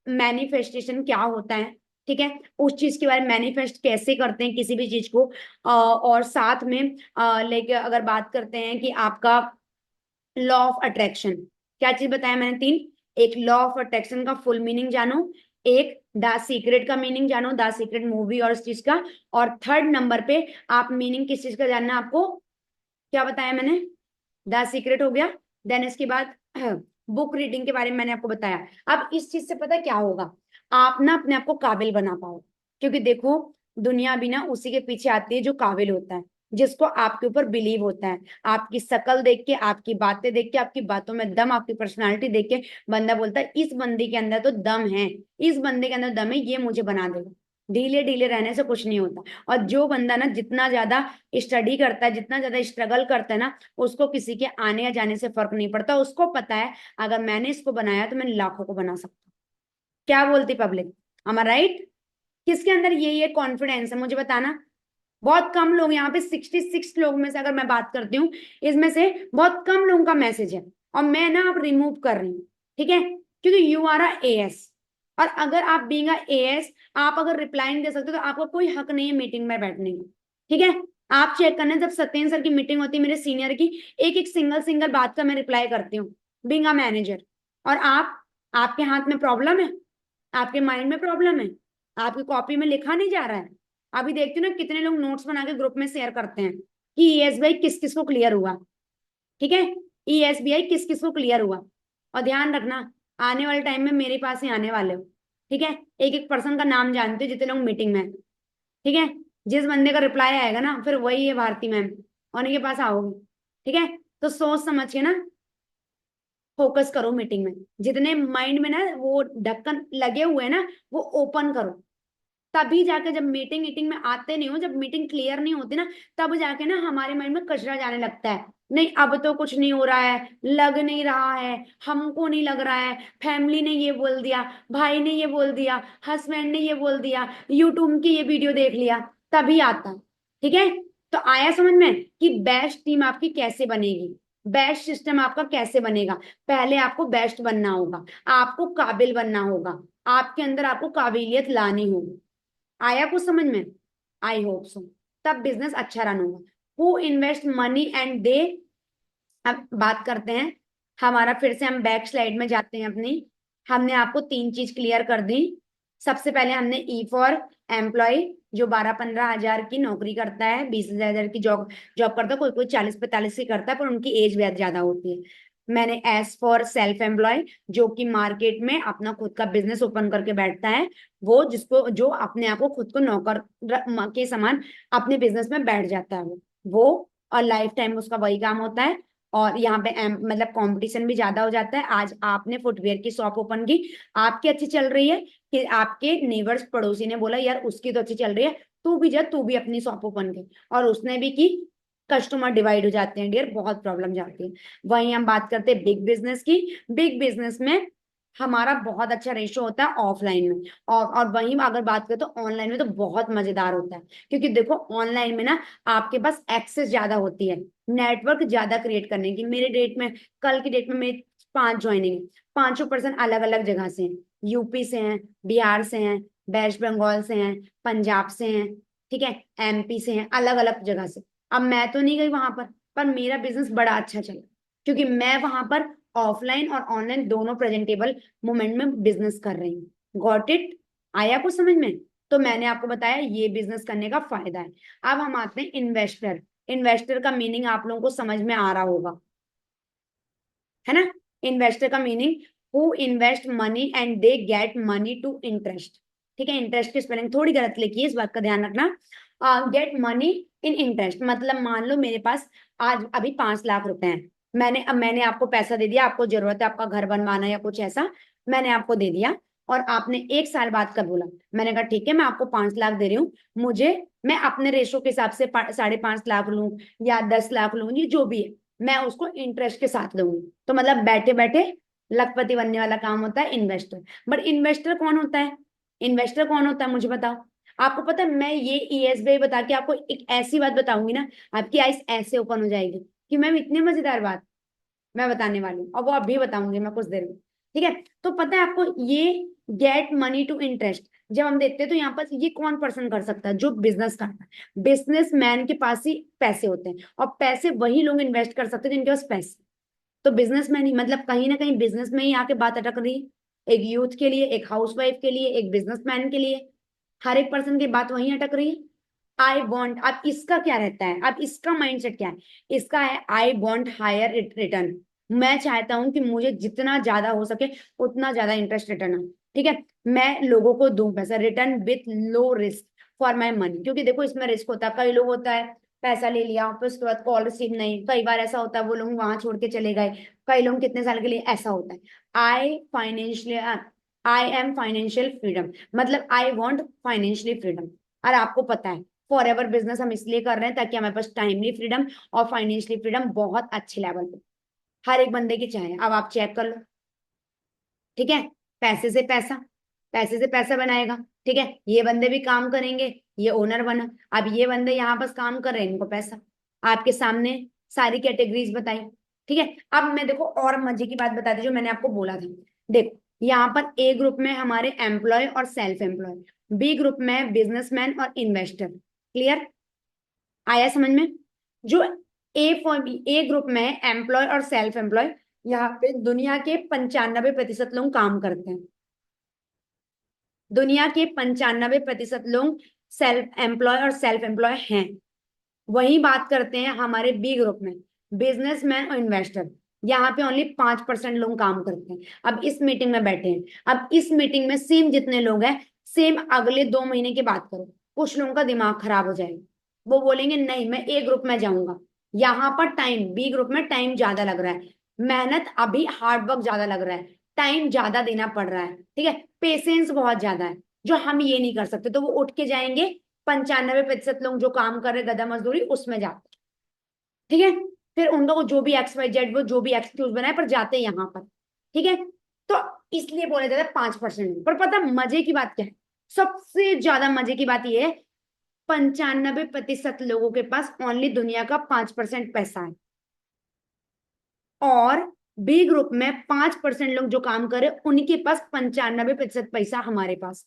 मैनिफेस्टेशन क्या होता है, ठीक है, उस चीज के बारे में, मैनिफेस्ट कैसे करते हैं किसी भी चीज को। और साथ में लेके अगर बात करते हैं कि आपका लॉ ऑफ अट्रैक्शन, क्या चीज बताया मैंने, 3। एक लॉ ऑफ अट्रैक्शन का फुल मीनिंग जानो, एक द सीक्रेट का मीनिंग जानो, द सीक्रेट मूवी और इस चीज का, और थर्ड नंबर पे आप मीनिंग किस चीज का जानना है आपको, क्या बताया मैंने, द सीक्रेट हो गया। देन इसके बाद बुक रीडिंग के बारे में मैंने आपको बताया। अब इस चीज से पता क्या होगा, आप ना अपने आप को काबिल बना पाओ। क्योंकि देखो दुनिया भी ना उसी के पीछे आती है जो काबिल होता है, जिसको आपके ऊपर बिलीव होता है। आपकी शक्ल देख के, आपकी बातें देख के, आपकी बातों में दम, आपकी पर्सनालिटी देख के बंदा बोलता है इस बंदे के अंदर तो दम है, इस बंदे के अंदर दम है, ये मुझे बना देगा। ढीले ढीले रहने से कुछ नहीं होता। और जो बंदा ना जितना ज्यादा स्टडी करता है, जितना ज्यादा स्ट्रगल करता है ना, उसको किसी के आने या जाने से फर्क नहीं पड़ता। उसको पता है अगर मैंने इसको बनाया तो मैं लाखों को बना सकता हूँ। क्या बोलती पब्लिक, am I राइट? किसके अंदर ये कॉन्फिडेंस है मुझे बताना। बहुत कम लोग, यहाँ पे 66 लोग में से अगर मैं बात करती हूँ, इसमें से बहुत कम लोगों का मैसेज है। और मैं ना अब रिमूव कर रही हूँ, ठीक है, क्योंकि यू आर अ एएस। और अगर आप बीइंग अ एएस, आप अगर रिप्लाई नहीं दे सकते तो आपको कोई हक नहीं है मीटिंग में बैठने का, ठीक है। आप चेक करना, जब सत्येंद्र सर की मीटिंग होती है मेरे सीनियर की, एक एक सिंगल सिंगल बात का मैं रिप्लाई करती हूँ, बीइंग अ मैनेजर। और आप, आपके हाथ में प्रॉब्लम है, आपके माइंड में प्रॉब्लम है, आपकी कॉपी में लिखा नहीं जा रहा है। अभी देखती हूँ ना कितने लोग नोट्स बना के ग्रुप में शेयर करते हैं कि ईएसबीआई किस किस को क्लियर हुआ, ठीक है, ईएसबीआई किस किस को क्लियर हुआ। और ध्यान रखना आने वाले टाइम में मेरे पास ही आने वाले हो, ठीक है। एक एक पर्सन का नाम जानते हो जितने लोग मीटिंग में हैं, ठीक है। जिस बंदे का रिप्लाई आएगा ना फिर वही है भारती मैम, और उनके पास आओगे, ठीक है। तो सोच समझ के ना फोकस करो मीटिंग में। जितने माइंड में ना वो ढक्कन लगे हुए हैं ना, वो ओपन करो। तभी जाके जब मीटिंग मीटिंग में आते नहीं हो, जब मीटिंग क्लियर नहीं होती ना, तब जाके ना हमारे माइंड में कचरा जाने लगता है। नहीं अब तो कुछ नहीं हो रहा है, लग नहीं रहा है, हमको नहीं लग रहा है, फैमिली ने ये बोल दिया, भाई ने ये बोल दिया, हस्बैंड ने ये बोल दिया, यूट्यूब की ये वीडियो देख लिया, तभी आता है, ठीक है। तो आया समझ में कि बेस्ट टीम आपकी कैसे बनेगी, बेस्ट सिस्टम आपका कैसे बनेगा। पहले आपको बेस्ट बनना होगा, आपको काबिल बनना होगा, आपके अंदर आपको काबिलियत लानी होगी। आया कुछ समझ में? I hope so. तब बिजनेस अच्छा रन होगा। हु इन्वेस्ट मनी एंड दे। अब बात करते हैं हमारा, फिर से हम बैक स्लाइड में जाते हैं अपनी। हमने आपको 3 चीज क्लियर कर दी। सबसे पहले हमने ई फॉर एम्प्लॉय, जो 12-15 हजार की नौकरी करता है, 20 हजार की जॉब जॉब करता है, कोई कोई 40-45 की करता है पर उनकी एज बहुत ज्यादा होती है। मैंने एस फॉर सेल्फ एम्प्लॉय, जो कि मार्केट में अपना खुद का बिजनेस ओपन करके बैठता है, वो जिसको जो अपने आप को खुद को नौकर के समान अपने बिजनेस में बैठ जाता है वो। और लाइफ टाइम उसका वही काम होता है। और यहाँ पे मतलब कंपटीशन भी ज्यादा हो जाता है। आज आपने फुटवेयर की शॉप ओपन की, आपकी अच्छी चल रही है, कि आपके नेबर्स पड़ोसी ने बोला यार उसकी तो अच्छी चल रही है, तू भी जा, तू भी अपनी शॉप ओपन कर, और उसने भी की, कस्टमर डिवाइड हो जाते हैं डियर, बहुत प्रॉब्लम जाती है। वहीं हम बात करते हैं बिग बिजनेस की। बिग बिजनेस में हमारा बहुत अच्छा रेशो होता है ऑफलाइन में। और वहीं अगर बात करें तो ऑनलाइन में तो बहुत मजेदार होता है, क्योंकि देखो ऑनलाइन में ना आपके पास एक्सेस ज्यादा होती है, नेटवर्क ज्यादा क्रिएट करने की। मेरे डेट में, कल की डेट में मेरी 5 ज्वाइनिंग है, 5 पर्सन अलग अलग जगह से हैं, यूपी से हैं, बिहार से हैं, वेस्ट बंगाल से हैं, पंजाब से हैं, ठीक है, एमपी से हैं, अलग अलग जगह से। अब मैं तो नहीं गई वहां पर मेरा बिजनेस बड़ा अच्छा चला, क्योंकि मैं वहां पर ऑफलाइन और ऑनलाइन दोनों प्रेजेंटेबल मोमेंट में बिजनेस कर रही हूँ। Got it? आया कुछ समझ में? तो मैंने आपको बताया ये बिजनेस करने का फायदा है। अब हम आते हैं इन्वेस्टर। इन्वेस्टर का मीनिंग आप लोगों को समझ में आ रहा होगा, है ना? इन्वेस्टर का meaning who invest money and they get money to interest. ठीक है, इंटरेस्ट की स्पेलिंग थोड़ी गलत लिखी है, इस बात का ध्यान रखना। गेट मनी इन इंटरेस्ट मतलब मान लो मेरे पास आज अभी 5 लाख रुपए हैं, मैंने आपको पैसा दे दिया, आपको जरूरत है आपका घर बनवाना या कुछ ऐसा, मैंने आपको दे दिया, और आपने 1 साल बाद का बोला, मैंने कहा ठीक है मैं आपको 5 लाख दे रही हूँ, मुझे, मैं अपने रेशो के हिसाब से 5.5 लाख लूं या 10 लाख लूं, ये जो भी है मैं उसको इंटरेस्ट के साथ लूंगी। तो मतलब बैठे बैठे लखपति बनने वाला काम होता है इन्वेस्टर। बट इन्वेस्टर कौन होता है? इन्वेस्टर कौन होता है मुझे बताओ। आपको पता है, मैं ये ईएसबीआई बता के आपको एक ऐसी बात बताऊंगी ना, आपकी आइस ऐसे ओपन हो जाएगी कि मैम इतनी मजेदार बात मैं बताने वाली हूँ, और वो अभी बताऊंगी मैं कुछ देर में। ठीक है, तो पता है आपको ये गेट मनी टू इंटरेस्ट जब हम देखते हैं तो यहाँ पर ये कौन पर्सन कर सकता है? जो बिजनेस करता है। बिजनेसमैन के पास ही पैसे होते हैं, और पैसे वही लोग इन्वेस्ट कर सकते हैं जिनके पास पैसे। तो बिजनेसमैन ही मतलब कहीं ना कहीं बिजनेस में ही आके बात अटक रही है। एक यूथ के लिए, एक हाउसवाइफ के लिए, एक बिजनेसमैन के लिए, हर एक पर्सन की बात वहीं अटक रही है। आई वॉन्ट, अब इसका क्या रहता है, अब इसका माइंडसेट क्या है? इसका है आई वॉन्ट हायर रिटर्न। मैं चाहता हूं कि मुझे जितना ज्यादा हो सके उतना ज्यादा इंटरेस्ट रिटर्न है। ठीक है, मैं लोगों को दूं पैसा return with low risk for my money, क्योंकि देखो इसमें रिस्क होता है, कई लोग होता है पैसा ले लिया फिर उसके बाद कॉल रिसीव नहीं, कई बार ऐसा होता है वो लोग वहां छोड़ के चले गए, कई लोग कितने साल के लिए, ऐसा होता है। I financially, I am financial freedom, मतलब आई वॉन्ट फाइनेंशियली फ्रीडम। और आपको पता है फॉर एवर बिजनेस हम इसलिए कर रहे हैं ताकि हमारे पास टाइमली फ्रीडम और फाइनेंशियली फ्रीडम बहुत अच्छे लेवल पे हर एक बंदे की चाहे। अब आप चेक कर लो, ठीक है, पैसे से पैसा, पैसे से पैसा बनाएगा। ठीक है, ये बंदे भी काम करेंगे, ये ओनर बना, अब ये बंदे यहाँ पास काम कर रहे हैं, इनको पैसा। आपके सामने सारी कैटेगरीज बताई। ठीक है, अब मैं देखो और मजे की बात बता दी जो मैंने आपको बोला था। देखो यहाँ पर ए ग्रुप में हमारे एम्प्लॉय और सेल्फ एम्प्लॉय, बी ग्रुप में बिजनेसमैन और इन्वेस्टर। क्लियर? आया समझ में? जो ए ग्रुप में एम्प्लॉय और सेल्फ एम्प्लॉय, यहाँ पे दुनिया के 95% लोग काम करते हैं। दुनिया के 95% लोग सेल्फ एम्प्लॉय और सेल्फ एम्प्लॉय हैं। वही बात करते हैं हमारे बी ग्रुप में, बिजनेसमैन और इन्वेस्टर। यहाँ पे ओनली 5% लोग काम करते हैं। अब इस मीटिंग में बैठे हैं, अब इस मीटिंग में सेम जितने लोग हैं, सेम अगले 2 महीने की बात करो, कुछ लोगों का दिमाग खराब हो जाएगा, वो बोलेंगे नहीं मैं ए ग्रुप में जाऊंगा, यहाँ पर टाइम, बी ग्रुप में टाइम ज्यादा लग रहा है, मेहनत अभी हार्ड वर्क ज्यादा लग रहा है, टाइम ज्यादा देना पड़ रहा है, ठीक है, पेशेंस बहुत ज्यादा है, जो हम ये नहीं कर सकते, तो वो उठ के जाएंगे 95% लोग जो काम कर रहे गधा मजदूरी उसमें जाते। ठीक है, फिर उन लोगों को जो भी एक्स वाई जेड वो जो भी एक्सक्यूज बनाए पर जाते हैं यहाँ पर। ठीक है, तो इसलिए बोले जाते हैं 5%। पर पता मजे की बात क्या है? सबसे ज्यादा मजे की बात यह है 95% लोगों के पास ओनली दुनिया का 5% पैसा है, और बी ग्रुप में 5% लोग जो काम करे उनके पास 95% पैसा हमारे पास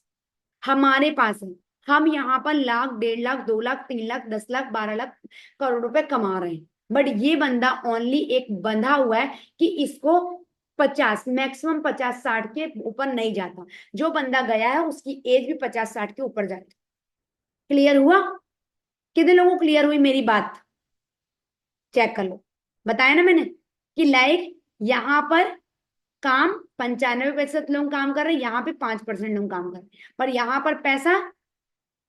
है। हम यहाँ पर लाख, 1.5 लाख, 2 लाख, 3 लाख, 10 लाख, 12 लाख करोड़ रुपए कमा रहे हैं। बट ये बंदा ओनली एक बंधा हुआ है कि इसको 50, मैक्सिमम 50-60 के ऊपर नहीं जाता। जो बंदा गया है उसकी एज भी 50-60 के ऊपर जाती। क्लियर हुआ? कितने लोगों को क्लियर हुई मेरी बात? चेक कर लो, बताया ना मैंने कि लाइक यहाँ पर काम 95% लोग काम कर रहे हैं, यहाँ पे 5% लोग काम कर रहे हैं, पर यहाँ पर पैसा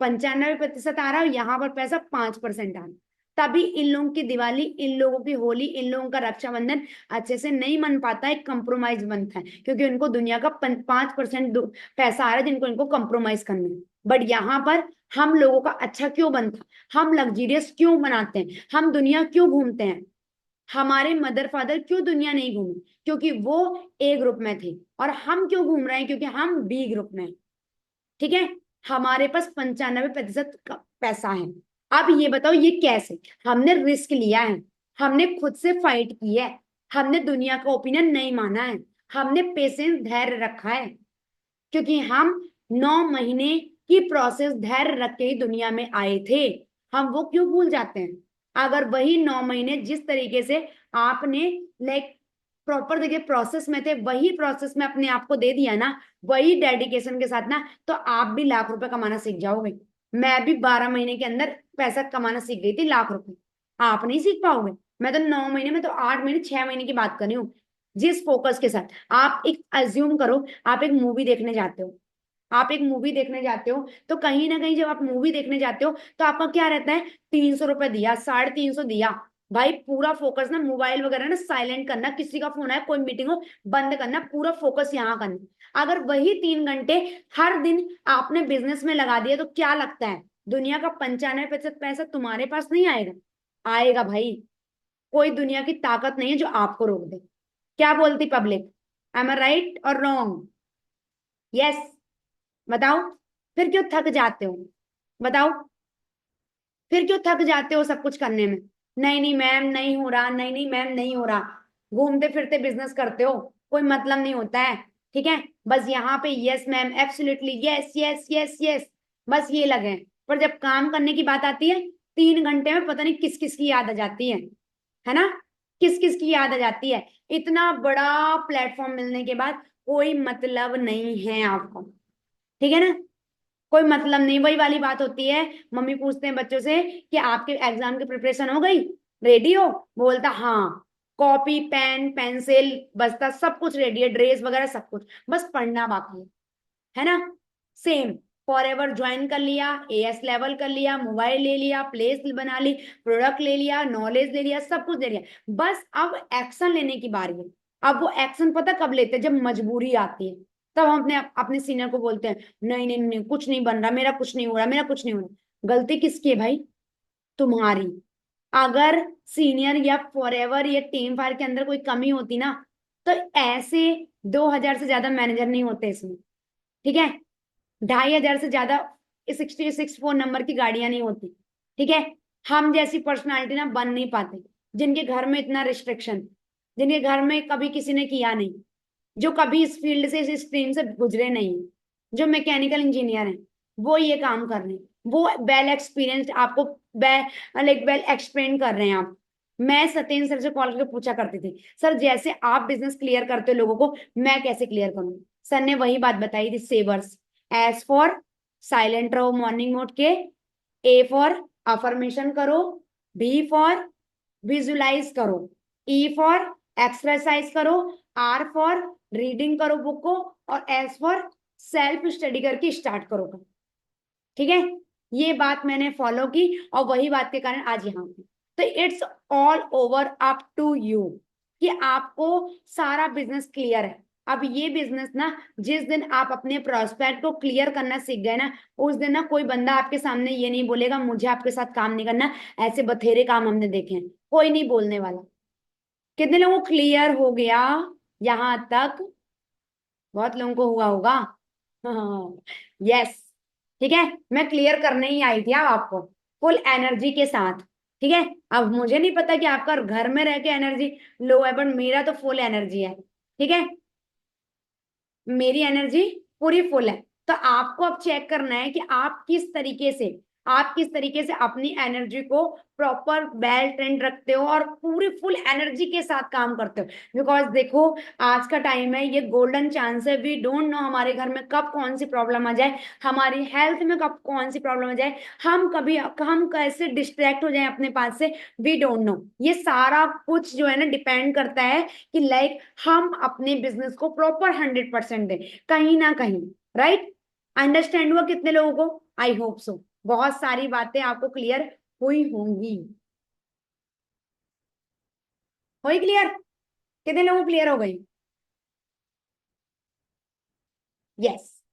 95% आ रहा है, यहाँ पर पैसा 5% आ रहा है। तभी इन लोगों की दिवाली, इन लोगों की होली, इन लोगों का रक्षाबंधन अच्छे से नहीं मन पाता है, कंप्रोमाइज बनता है, क्योंकि उनको दुनिया का 5% पैसा आ रहा है जिनको इनको कंप्रोमाइज करना है। बट यहाँ पर हम लोगों का अच्छा क्यों बनता, हम लग्जीरियस क्यों बनाते हैं, हम दुनिया क्यों घूमते हैं, हमारे मदर फादर क्यों दुनिया नहीं घूमे? क्योंकि वो ए ग्रुप में थे। और हम क्यों घूम रहे हैं? क्योंकि हम बी ग्रुप में हैं। ठीक है। हमारे पास 95% पैसा है। अब ये बताओ ये कैसे? हमने रिस्क लिया है, हमने खुद से फाइट की है, हमने दुनिया का ओपिनियन नहीं माना है, हमने पेशेंस धैर्य रखा है। क्योंकि हम 9 महीने की प्रोसेस धैर्य रख के ही दुनिया में आए थे। हम वो क्यों भूल जाते हैं? अगर वही 9 महीने जिस तरीके से आपने लाइक प्रॉपर देखिए प्रोसेस में थे, वही प्रोसेस में अपने आप को दे दिया ना, वही डेडिकेशन के साथ ना, तो आप भी लाख रुपए कमाना सीख जाओगे। मैं भी 12 महीने के अंदर पैसा कमाना सीख गई थी, लाख रुपए। आप नहीं सीख पाओगे? मैं तो 9 महीने में, तो 8 महीने 6 महीने की बात कर रही हूँ। जिस फोकस के साथ आप एक अज्यूम करो, आप एक मूवी देखने जाते हो, आप एक मूवी देखने जाते हो, तो कहीं ना कहीं जब आप मूवी देखने जाते हो तो आपका क्या रहता है? 300 रुपए दिया, 350 दिया। भाई पूरा फोकस ना मोबाइल वगैरह ना साइलेंट करना, किसी का फोन आए, कोई मीटिंग हो, बंद करना, पूरा फोकस यहाँ करना। अगर वही 3 घंटे हर दिन आपने बिजनेस में लगा दिया, तो क्या लगता है दुनिया का 95% पैसा तुम्हारे पास नहीं आएगा? आएगा भाई। कोई दुनिया की ताकत नहीं है जो आपको रोक दे। क्या बोलती पब्लिक? एम आई राइट और रॉन्ग? यस। बताओ। फिर क्यों थक जाते हो? बताओ। फिर क्यों थक जाते हो सब कुछ करने में? नहीं नहीं मैम नहीं हो रहा, नहीं नहीं मैम नहीं हो रहा। घूमते फिरते बिजनेस करते हो, कोई मतलब नहीं होता है। ठीक है। बस यहाँ पे yes ma'am, absolutely yes yes yes yes, बस ये लगे। पर जब काम करने की बात आती है, 3 घंटे में पता नहीं किस किस की याद आ जाती है ना? किस किस की याद आ जाती है? इतना बड़ा प्लेटफॉर्म मिलने के बाद कोई मतलब नहीं है आपको। ठीक है ना? कोई मतलब नहीं। वही वाली बात होती है, मम्मी पूछते हैं बच्चों से कि आपके एग्जाम की प्रिपरेशन हो गई, रेडी हो? बोलता हाँ। कॉपी पेन पेंसिल बस्ता सब कुछ रेडी है, ड्रेस वगैरह सब कुछ, बस पढ़ना बाकी है ना? सेम। फॉर एवर ज्वाइन कर लिया, एएस लेवल कर लिया, मोबाइल ले लिया, प्लेस बना ली, प्रोडक्ट ले लिया, नॉलेज ले लिया, सब कुछ ले लिया। बस अब एक्शन लेने की बारी है। अब वो एक्शन पता कब लेते हैं? जब मजबूरी आती है। तब हम अपने सीनियर को बोलते हैं नहीं नहीं नहीं कुछ नहीं बन रहा, मेरा कुछ नहीं हो रहा, मेरा कुछ नहीं हो रहा। गलती किसकी है भाई? तुम्हारी। अगर सीनियर या फॉरएवर या टीम फायर के अंदर कोई कमी होती ना, तो ऐसे 2,000 से ज्यादा मैनेजर नहीं होते इसमें। ठीक है। 2,500 से ज्यादा 6064 नंबर की गाड़ियां नहीं होती। ठीक है। हम जैसी पर्सनालिटी ना बन नहीं पाते, जिनके घर में इतना रिस्ट्रिक्शन, जिनके घर में कभी किसी ने किया नहीं, जो कभी इस फील्ड से इस स्ट्रीम से गुजरे नहीं, जो मैकेनिकल इंजीनियर हैं, वो ये काम कर रहे हैं। वो वेल एक्सपीरियंस्ड आपको लाइक वेल एक्सप्लेन कर रहे हैं आप। मैं सत्येंद्र सर से कॉल करके पूछा करती थी, सर जैसे आप बिजनेस क्लियर करते हो लोगों को, मैं कैसे क्लियर करूँ? सर ने वही बात बताई थी, सेवर्स। एस फॉर साइलेंट रहो मॉर्निंग मोड के, ए फॉर अफर्मेशन करो, बी फॉर विजुलाइज करो, ई फॉर एक्सरसाइज करो, आर फॉर रीडिंग करो बुक को, और एस फॉर सेल्फ स्टडी करके स्टार्ट करो। ठीक है। ये बात मैंने फॉलो की, और वही बात के कारण आज यहाँ हूं। तो it's all over up to you कि आपको सारा बिजनेस क्लियर है। अब ये बिजनेस ना, जिस दिन आप अपने प्रोस्पेक्ट को क्लियर करना सीख गए ना, उस दिन ना कोई बंदा आपके सामने ये नहीं बोलेगा मुझे आपके साथ काम नहीं करना। ऐसे बथेरे काम हमने देखे हैं, कोई नहीं बोलने वाला। कितने लोगों को क्लियर हो गया यहां तक? बहुत लोगों को हुआ होगा। हाँ। यस। ठीक है। मैं क्लियर करने ही आई थी अब आपको, फुल एनर्जी के साथ। ठीक है। अब मुझे नहीं पता कि आपका घर में रह के एनर्जी लो है, बट मेरा तो फुल एनर्जी है। ठीक है। मेरी एनर्जी पूरी फुल है। तो आपको अब चेक करना है कि आप किस तरीके से अपनी एनर्जी को प्रॉपर वेल ट्रेंड रखते हो और पूरी फुल एनर्जी के साथ काम करते हो। बिकॉज देखो, आज का टाइम है, ये गोल्डन चांस है। वी डोंट नो हमारे घर में कब कौन सी प्रॉब्लम आ जाए, हमारी हेल्थ में कब कौन सी प्रॉब्लम आ जाए, हम कैसे डिस्ट्रैक्ट हो जाए अपने पास से, वी डोंट नो। ये सारा कुछ जो है ना डिपेंड करता है कि लाइक हम अपने बिजनेस को प्रॉपर 100% दें कहीं ना कहीं। राइट? अंडरस्टैंड हुआ कितने लोगों को? I hope so. बहुत सारी बातें आपको क्लियर हुई होंगी। हुई क्लियर? कितने लोगों को क्लियर हो गई? यस।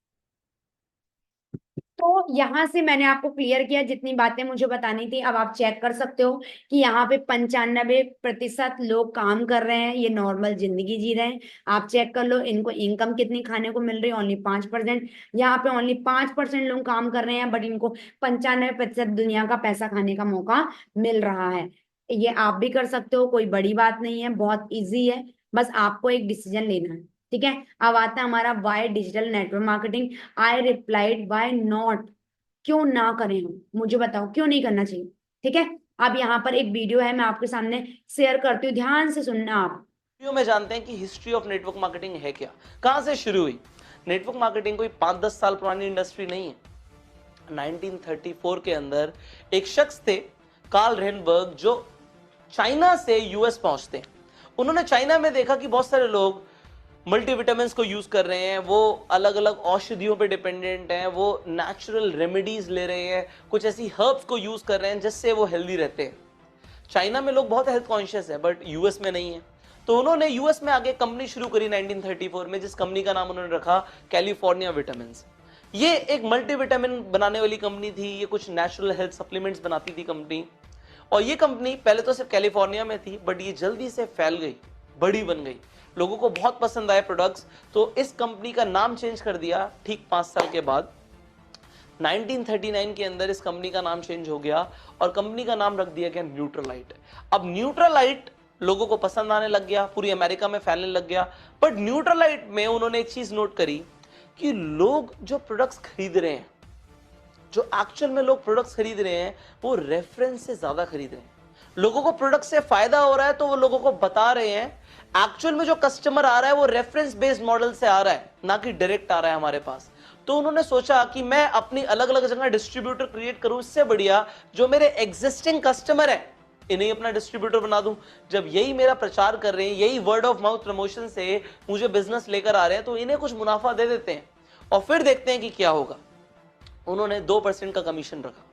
तो यहाँ से मैंने आपको क्लियर किया जितनी बातें मुझे बतानी थी। अब आप चेक कर सकते हो कि यहाँ पे 95% लोग काम कर रहे हैं, ये नॉर्मल जिंदगी जी रहे हैं। आप चेक कर लो इनको इनकम कितनी खाने को मिल रही है, ओनली 5%। यहाँ पे ओनली 5% लोग काम कर रहे हैं, बट इनको 95% दुनिया का पैसा खाने का मौका मिल रहा है। ये आप भी कर सकते हो, कोई बड़ी बात नहीं है, बहुत ईजी है। बस आपको एक डिसीजन लेना है, ठीक है। अब आता है हमारा why digital network marketing. I replied why not, क्यों ना करें हम, मुझे बताओ क्यों नहीं करना चाहिए, ठीक है। अब यहाँ पर एक वीडियो है, मैं आपके सामने शेयर करती हूँ, ध्यान से सुनना आप। वीडियो में जानते हैं कि हिस्ट्री ऑफ नेटवर्क मार्केटिंग है क्या, कहां से शुरू हुई। नेटवर्क मार्केटिंग कोई 5-10 साल पुरानी इंडस्ट्री नहीं है। 1934 के अंदर एक शख्स थे, कार्ल रेनबर्ग, जो चाइना से यूएस पहुंचते हैं। उन्होंने चाइना में देखा कि बहुत सारे लोग मल्टीविटामिन को यूज कर रहे हैं, वो अलग अलग औषधियों पे डिपेंडेंट हैं, वो नेचुरल रेमेडीज ले रहे हैं, कुछ ऐसी हर्ब्स को यूज कर रहे हैं जिससे वो हेल्दी रहते हैं। चाइना में लोग बहुत हेल्थ कॉन्शियस है, बट यूएस में नहीं है। तो उन्होंने यूएस में आगे कंपनी शुरू करी 1934 में, जिस कंपनी का नाम उन्होंने रखा कैलिफोर्निया विटामिन। ये एक मल्टीविटामिन बनाने वाली कंपनी थी, ये कुछ नेचुरल हेल्थ सप्लीमेंट्स बनाती थी कंपनी। और ये कंपनी पहले तो सिर्फ कैलिफोर्निया में थी, बट ये जल्दी से फैल गई, बड़ी बन गई, लोगों को बहुत पसंद आए प्रोडक्ट्स। तो इस कंपनी का नाम चेंज कर दिया ठीक 5 साल के बाद। 1939 के अंदर इस कंपनी का नाम चेंज हो गया और कंपनी का नाम रख दिया गया न्यूट्रलाइट। अब न्यूट्रलाइट लोगों को पसंद आने लग गया, पूरी अमेरिका में फैलने लग गया। बट न्यूट्रलाइट में उन्होंने एक चीज नोट करी कि लोग जो प्रोडक्ट्स खरीद रहे हैं, जो एक्चुअल में लोग प्रोडक्ट्स खरीद रहे हैं, वो रेफरेंस से ज्यादा खरीद रहे हैं। लोगों को प्रोडक्ट से फायदा हो रहा है तो वो लोगों को बता रहे हैं। एक्चुअल में जो कस्टमर आ रहा है वो रेफरेंस बेस्ड मॉडल से आ रहा है, ना कि डायरेक्ट आ रहा है हमारे पास। तो उन्होंने सोचा कि मैं अपनी अलग अलग जगह डिस्ट्रीब्यूटर क्रिएट करूं, इससे बढ़िया जो मेरे एग्जिस्टिंग कस्टमर है इन्हें अपना डिस्ट्रीब्यूटर बना दूं। जब यही मेरा प्रचार कर रहे हैं, यही वर्ड ऑफ माउथ प्रमोशन से मुझे बिजनेस लेकर आ रहे हैं, तो इन्हें कुछ मुनाफा दे देते हैं और फिर देखते हैं कि क्या होगा। उन्होंने 2% का कमीशन रखा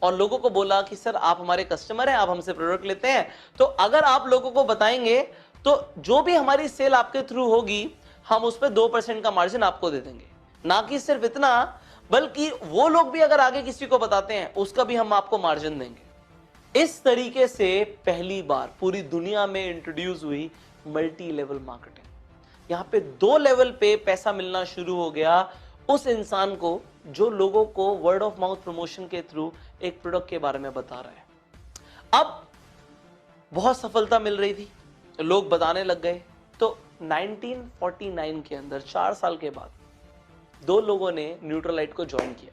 और लोगों को बोला कि सर आप हमारे कस्टमर हैं, आप हमसे प्रोडक्ट लेते हैं, तो अगर आप लोगों को बताएंगे तो जो भी हमारी सेल आपके थ्रू होगी, हम उस पर 2% का मार्जिन आपको दे देंगे। ना कि सिर्फ इतना, बल्कि वो लोग भी अगर आगे किसी को बताते हैं उसका भी हम आपको मार्जिन देंगे। इस तरीके से पहली बार पूरी दुनिया में इंट्रोड्यूस हुई मल्टी लेवल मार्केटिंग। यहां पे 2 लेवल पे पैसा मिलना शुरू हो गया उस इंसान को जो लोगों को वर्ड ऑफ माउथ प्रमोशन के थ्रू एक प्रोडक्ट के बारे में बता रहा है। अब बहुत सफलता मिल रही थी, लोग बताने लग गए। तो 1949 के अंदर 4 साल के बाद 2 लोगों ने न्यूट्रलाइट को ज्वाइन किया।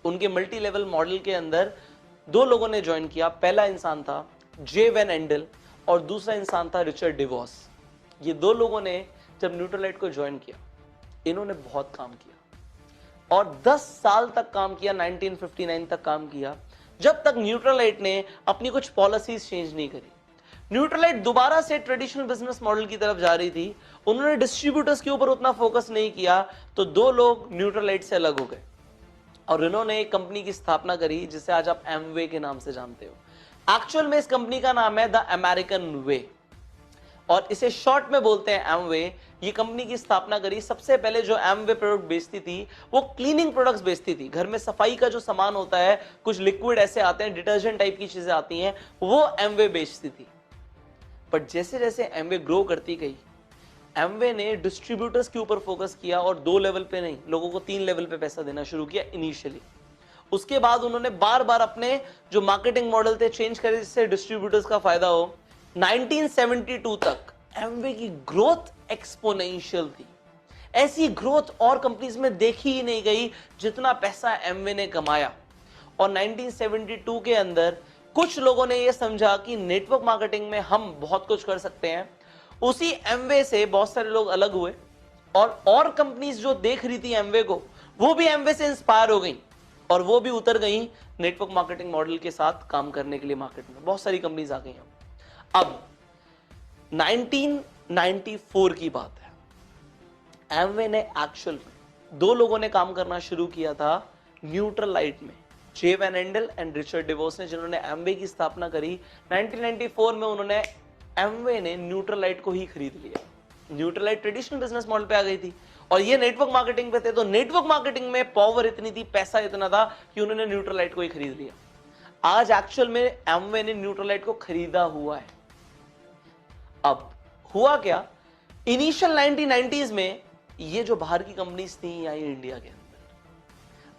उनके मल्टी लेवल मॉडल के अंदर 2 लोगों ने ज्वाइन किया। पहला इंसान था जे वैन एंडल और दूसरा इंसान था रिचर्ड डिवॉस। ये 2 लोगों ने जब न्यूट्रलाइट को ज्वाइन किया, इन्होंने बहुत काम किया और 10 साल तक काम किया, 1959 तक काम किया, जब तक न्यूट्रलाइट ने अपनी कुछ पॉलिसीज चेंज नहीं करी। न्यूट्रलाइट दोबारा से ट्रेडिशनल बिजनेस मॉडल की तरफ जा रही थी, उन्होंने डिस्ट्रीब्यूटर्स के ऊपर उतना फोकस नहीं किया, तो 2 लोग न्यूट्रलाइट से अलग हो गए और इन्होंने एक कंपनी की स्थापना करी जिसे आज आप एमवे के नाम से जानते हो। एक्चुअल में इस कंपनी का नाम है द अमेरिकन वे और इसे शॉर्ट में बोलते हैं एमवे। ये कंपनी की स्थापना करी। सबसे पहले जो एमवे प्रोडक्ट बेचती थी वो क्लीनिंग प्रोडक्ट्स बेचती थी। घर में सफाई का जो सामान होता है, कुछ लिक्विड ऐसे आते हैं, डिटर्जेंट टाइप की चीजें आती हैं, वो एमवे बेचती थी। बट जैसे जैसे एमवे ग्रो करती गई, एमवे ने डिस्ट्रीब्यूटर्स के ऊपर फोकस किया और 2 लेवल पे नहीं, लोगों को 3 लेवल पे पैसा देना शुरू किया इनिशियली। उसके बाद उन्होंने बार बार अपने जो मार्केटिंग मॉडल थे चेंज करे जिससे डिस्ट्रीब्यूटर्स का फायदा हो। 1972 तक एमवे की ग्रोथ एक्सपोनेंशियल थी। ऐसी ग्रोथ और कंपनीज में देखी ही नहीं गई जितना पैसा एमवे ने कमाया। और 1972 के अंदर कुछ लोगों ने यह समझा कि नेटवर्क मार्केटिंग में हम बहुत कुछ कर सकते हैं। उसी एमवे से बहुत सारे लोग अलग हुए और कंपनीज जो देख रही थी एमवे को, वो भी एमवे से इंस्पायर हो गई और वो भी उतर गई नेटवर्क मार्केटिंग मॉडल के साथ काम करने के लिए मार्केट में। बहुत सारी कंपनीज आ गई। अब 1994 की बात है। एमवे ने एक्चुअल में 2 लोगों ने काम करना शुरू किया था न्यूट्रलाइट में, J Van Andel and Richard DeVos ने, जिन्होंने एमवे की स्थापना करी। 1994 में उन्होंने एमवे ने न्यूट्रलाइट को ही खरीद लिया। न्यूट्रलाइट ट्रेडिशनल बिजनेस मॉडल पे आ गई थी और ये नेटवर्क मार्केटिंग पे थे। तो नेटवर्क मार्केटिंग में पावर इतनी थी, पैसा इतना था कि उन्होंने न्यूट्रलाइट को ही खरीद लिया। आज एक्चुअल में एमवे ने न्यूट्रलाइट को खरीदा हुआ है। अब हुआ क्या, इनिशियल 1990s में ये जो बाहर की कंपनीज थी आई इंडिया के अंदर।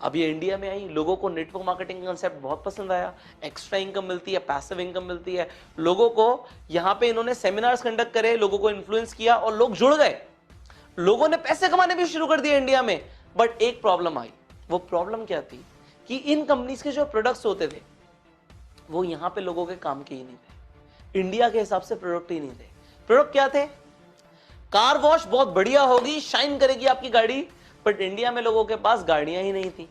अब ये इंडिया में आई, लोगों को नेटवर्क मार्केटिंग का कंसेप्ट बहुत पसंद आया। एक्स्ट्रा इनकम मिलती है, पैसिव इनकम मिलती है लोगों को। यहां पे इन्होंने सेमिनार्स कंडक्ट करे, लोगों को इन्फ्लुएंस किया और लोग जुड़ गए। लोगों ने पैसे कमाने भी शुरू कर दिए इंडिया में। बट एक प्रॉब्लम आई। वो प्रॉब्लम क्या थी कि इन कंपनीज के जो प्रोडक्ट्स होते थे वो यहां पे लोगों के काम के ही नहीं थे। इंडिया के हिसाब से प्रोडक्ट ही नहीं थे। प्रोडक्ट क्या थे? कार वॉश बहुत बढ़िया होगी, शाइन करेगी आपकी गाड़ी, बट इंडिया में लोगों के पास गाड़ियां ही नहीं थी।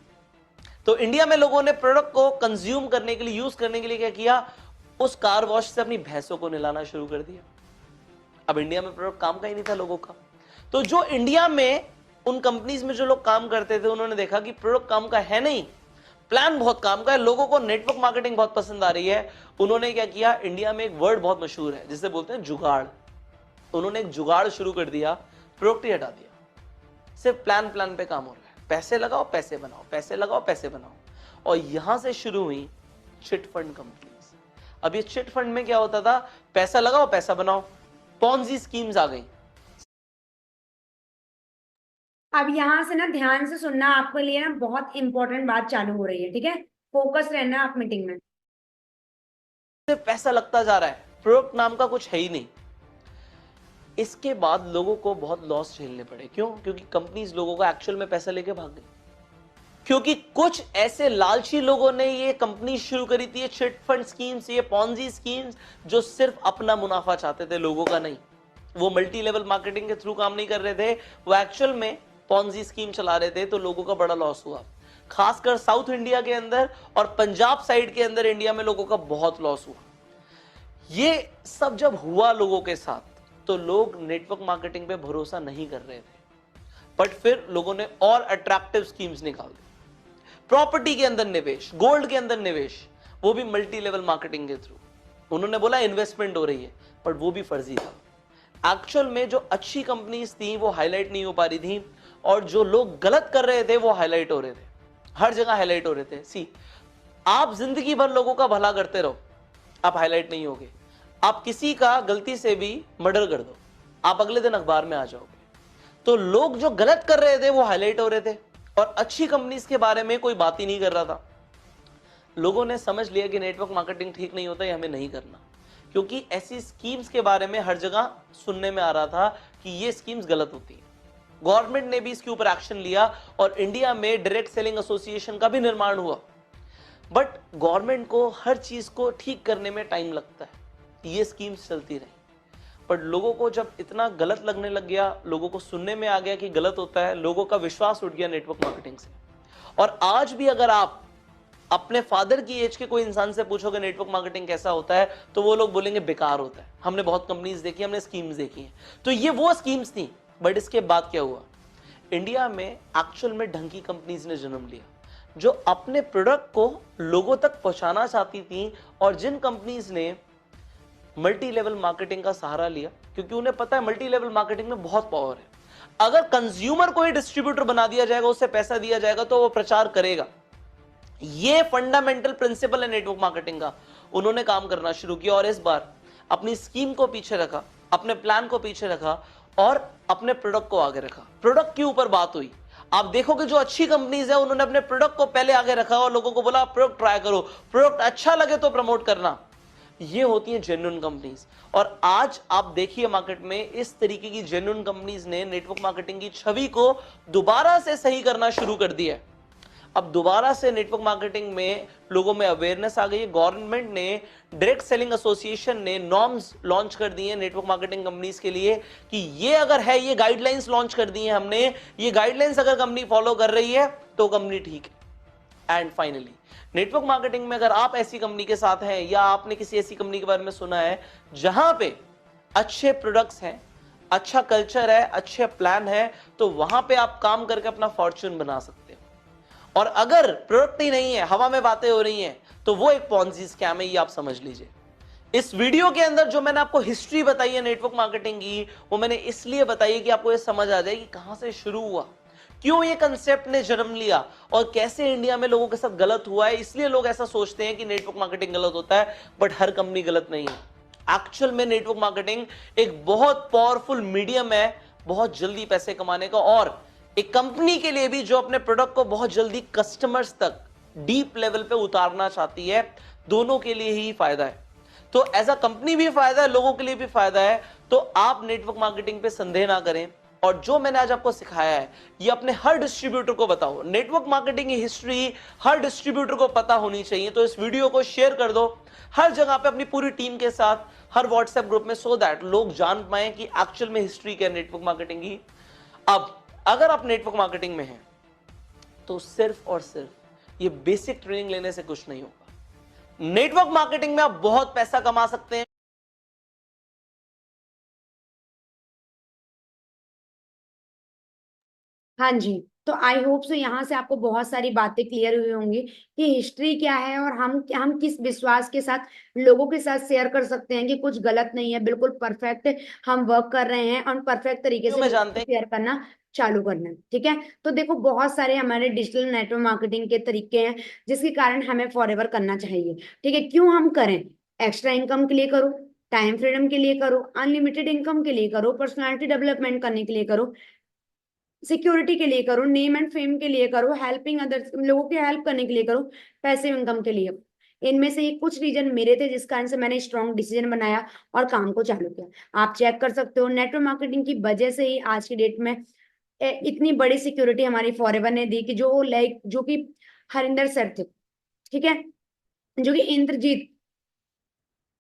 तो इंडिया में लोगों ने प्रोडक्ट को कंज्यूम करने के लिए, यूज करने के लिए क्या किया, उस कार वॉश से अपनी भैंसों को नहलाना शुरू कर दिया। अब इंडिया में प्रोडक्ट काम का ही नहीं था लोगों का। तो जो इंडिया में उन कंपनीज में जो लोग काम करते थे उन्होंने देखा कि प्रोडक्ट काम का है नहीं, प्लान बहुत काम का है, लोगों को नेटवर्क मार्केटिंग बहुत पसंद आ रही है। उन्होंने क्या किया, इंडिया में एक वर्ड बहुत मशहूर है जिसे बोलते हैं जुगाड़। उन्होंने एक जुगाड़ शुरू कर दिया, प्रोडक्ट ही हटा दिया। सिर्फ प्लान पे काम हो रहा है, पैसे लगाओ पैसे बनाओ, पैसे लगाओ पैसे बनाओ। और यहां से शुरू हुई चिट फंड कंपनीज। अब ये चिट फंड में क्या होता था, पैसा लगाओ पैसा बनाओ, पॉन्जी स्कीम्स आ गई। अब यहाँ से ना ध्यान से सुनना, आपके लिए ना बहुत इंपॉर्टेंट बात चालू हो रही है, ठीक है? फोकस रहना आप मीटिंग में। सिर्फ पैसा लगता जा रहा है, प्रोडक्ट नाम का कुछ है ही नहीं। इसके बाद लोगों को बहुत लॉस झेलने पड़े। क्यों? क्योंकि कंपनीज लोगों को एक्चुअल में पैसा लेके भाग गई। क्योंकि कुछ ऐसे लालची लोगों ने ये कंपनी शुरू करी थी, ये चिट फंड स्कीम्स, ये पॉन्जी स्कीम्स, जो सिर्फ अपना मुनाफा चाहते थे, लोगों का नहीं। वो मल्टी लेवल मार्केटिंग के थ्रू काम नहीं कर रहे थे, वो एक्चुअल में पॉन्जी स्कीम चला रहे थे। तो लोगों का बड़ा लॉस हुआ, खासकर साउथ इंडिया के अंदर और पंजाब साइड के अंदर इंडिया में लोगों का बहुत लॉस हुआ। ये सब जब हुआ लोगों के साथ, तो लोग नेटवर्क मार्केटिंग पे भरोसा नहीं कर रहे थे। बट फिर लोगों ने और अट्रैक्टिव स्कीम्स निकाल दी। प्रॉपर्टी के अंदर निवेश, गोल्ड के अंदर निवेश, वो भी मल्टी लेवल मार्केटिंग के थ्रू। उन्होंने बोला इन्वेस्टमेंट हो रही है, बट वो भी फर्जी था। एक्चुअल में जो अच्छी कंपनीज थी वो हाईलाइट नहीं हो पा रही थी, और जो लोग गलत कर रहे थे वो हाईलाइट हो रहे थे। हर जगह हाईलाइट हो रहे थे। सी, आप जिंदगी भर लोगों का भला करते रहो, आप हाईलाइट नहीं होगे। आप किसी का गलती से भी मर्डर कर दो, आप अगले दिन अखबार में आ जाओगे। तो लोग जो गलत कर रहे थे वो हाईलाइट हो रहे थे, और अच्छी कंपनीज के बारे में कोई बात ही नहीं कर रहा था। लोगों ने समझ लिया कि नेटवर्क मार्केटिंग ठीक नहीं होता, ये हमें नहीं करना। क्योंकि ऐसी स्कीम्स के बारे में हर जगह सुनने में आ रहा था कि ये स्कीम्स गलत होती हैं। गवर्नमेंट ने भी इसके ऊपर एक्शन लिया और इंडिया में डायरेक्ट सेलिंग एसोसिएशन का भी निर्माण हुआ। बट गवर्नमेंट को हर चीज को ठीक करने में टाइम लगता है। ये स्कीम्स चलती रही, बट लोगों को जब इतना गलत लगने लग गया, लोगों को सुनने में आ गया कि गलत होता है, लोगों का विश्वास उठ गया नेटवर्क मार्केटिंग से। और आज भी अगर आप अपने फादर की एज के कोई इंसान से पूछोगे नेटवर्क मार्केटिंग कैसा होता है, तो वो लोग बोलेंगे बेकार होता है, हमने बहुत कंपनीज देखी, हमने स्कीम्स देखी हैं। तो ये वो स्कीम्स थी। बट इसके बाद क्या हुआ, इंडिया में एक्चुअल में ढंग की कंपनीज ने जन्म लिया, जो अपने प्रोडक्ट को लोगों तक पहुंचाना चाहती थी। और जिन कंपनीज ने मल्टी लेवल मार्केटिंग का सहारा लिया, क्योंकि उन्हें पता है मल्टी लेवल मार्केटिंग में बहुत पावर है। अगर कंज्यूमर को ही डिस्ट्रीब्यूटर बना दिया जाएगा, उसे पैसा दिया जाएगा, तो वो प्रचार करेगा। ये फंडामेंटल प्रिंसिपल है नेटवर्क मार्केटिंग का। उन्होंने काम करना शुरू किया और इस बार अपनी स्कीम को पीछे रखा, अपने प्लान को पीछे रखा और अपने प्रोडक्ट को आगे रखा। प्रोडक्ट के ऊपर बात हुई। आप देखोगे जो अच्छी कंपनीज है उन्होंने अपने प्रोडक्ट को पहले आगे रखा और लोगों को बोला प्रोडक्ट ट्राई करो, प्रोडक्ट अच्छा लगे तो प्रमोट करना। ये होती है जेन्युइन कंपनीज। और आज आप देखिए मार्केट में इस तरीके की जेन्युइन कंपनीज ने नेटवर्क मार्केटिंग की छवि को दोबारा से सही करना शुरू कर दिया है। अब दोबारा से नेटवर्क मार्केटिंग में लोगों में अवेयरनेस आ गई है। गवर्नमेंट ने, डायरेक्ट सेलिंग एसोसिएशन ने नॉर्म्स लॉन्च कर दिए नेटवर्क मार्केटिंग कंपनीज के लिए कि ये अगर है, ये गाइडलाइंस लॉन्च कर दी है हमने, ये गाइडलाइंस अगर कंपनी फॉलो कर रही है तो कंपनी ठीक है। एंड फाइनली नेटवर्क मार्केटिंग में अगर आप ऐसी कंपनी के साथ हैं या आपने किसी ऐसी कंपनी के बारे में सुना है जहां पे अच्छे प्रोडक्ट्स हैं, अच्छा कल्चर है, अच्छे प्लान है, तो वहां पे आप काम करके अपना फॉर्च्यून बना सकते हो। और अगर प्रोडक्ट ही नहीं है, हवा में बातें हो रही हैं, तो वो एक पॉन्जी स्कैम है, ये आप समझ लीजिए। इस वीडियो के अंदर जो मैंने आपको हिस्ट्री बताई है नेटवर्क मार्केटिंग की, वो मैंने इसलिए बताई है कि आपको ये समझ आ जाए कि कहां से शुरू हुआ, क्यों ये कंसेप्ट ने जन्म लिया, और कैसे इंडिया में लोगों के साथ गलत हुआ है। इसलिए लोग ऐसा सोचते हैं कि नेटवर्क मार्केटिंग गलत होता है, बट हर कंपनी गलत नहीं है। एक्चुअल में नेटवर्क मार्केटिंग एक बहुत पावरफुल मीडियम है बहुत जल्दी पैसे कमाने का, और एक कंपनी के लिए भी जो अपने प्रोडक्ट को बहुत जल्दी कस्टमर्स तक डीप लेवल पे उतारना चाहती है, दोनों के लिए ही फायदा है। तो एज अ कंपनी भी फायदा है, लोगों के लिए भी फायदा है। तो आप नेटवर्क मार्केटिंग पे संदेह ना करें, और जो मैंने आज आपको सिखाया है ये अपने हर डिस्ट्रीब्यूटर को बताओ। नेटवर्क मार्केटिंग की हिस्ट्री हर डिस्ट्रीब्यूटर को पता होनी चाहिए। तो इस वीडियो को शेयर कर दो हर जगह पे अपनी पूरी टीम के साथ, हर व्हाट्सएप ग्रुप में, सो दैट लोग जान पाए कि एक्चुअल में हिस्ट्री क्या है नेटवर्क मार्केटिंग की। अब अगर आप नेटवर्क मार्केटिंग में हैं तो सिर्फ और सिर्फ ये बेसिक ट्रेनिंग लेने से कुछ नहीं होगा। नेटवर्क मार्केटिंग में आप बहुत पैसा कमा सकते हैं। हाँ जी। तो आई होप सो यहाँ से आपको बहुत सारी बातें क्लियर हुई होंगी कि हिस्ट्री क्या है, और हम किस विश्वास के साथ लोगों के साथ शेयर कर सकते हैं कि कुछ गलत नहीं है, बिल्कुल परफेक्ट हम वर्क कर रहे हैं, और परफेक्ट तरीके जो से मैं लोगों को जानते हैं शेयर करना चालू करना है। ठीक है। तो देखो बहुत सारे हमारे डिजिटल नेटवर्क मार्केटिंग के तरीके हैं जिसके कारण हमें फॉरएवर करना चाहिए। ठीक है। क्यों हम करें? एक्स्ट्रा इनकम के लिए करो, टाइम फ्रीडम के लिए करो, अनलिमिटेड इनकम के लिए करो, पर्सनालिटी डेवलपमेंट करने के लिए करो, सिक्योरिटी के लिए करो, नेम एंड फेम के लिए करो, हेल्पिंग अदर्स, लोगों की हेल्प करने के लिए करो, पैसिव इनकम के लिए। इनमें से ये कुछ रीजन मेरे थे जिस कारण से मैंने स्ट्रॉन्ग डिसीजन बनाया और काम को चालू किया। आप चेक कर सकते हो नेटवर्क मार्केटिंग की वजह से ही आज की डेट में इतनी बड़ी सिक्योरिटी हमारी फॉरएवर ने दी कि जो कि हरिंदर सर थे, ठीक है, जो कि इंद्रजीत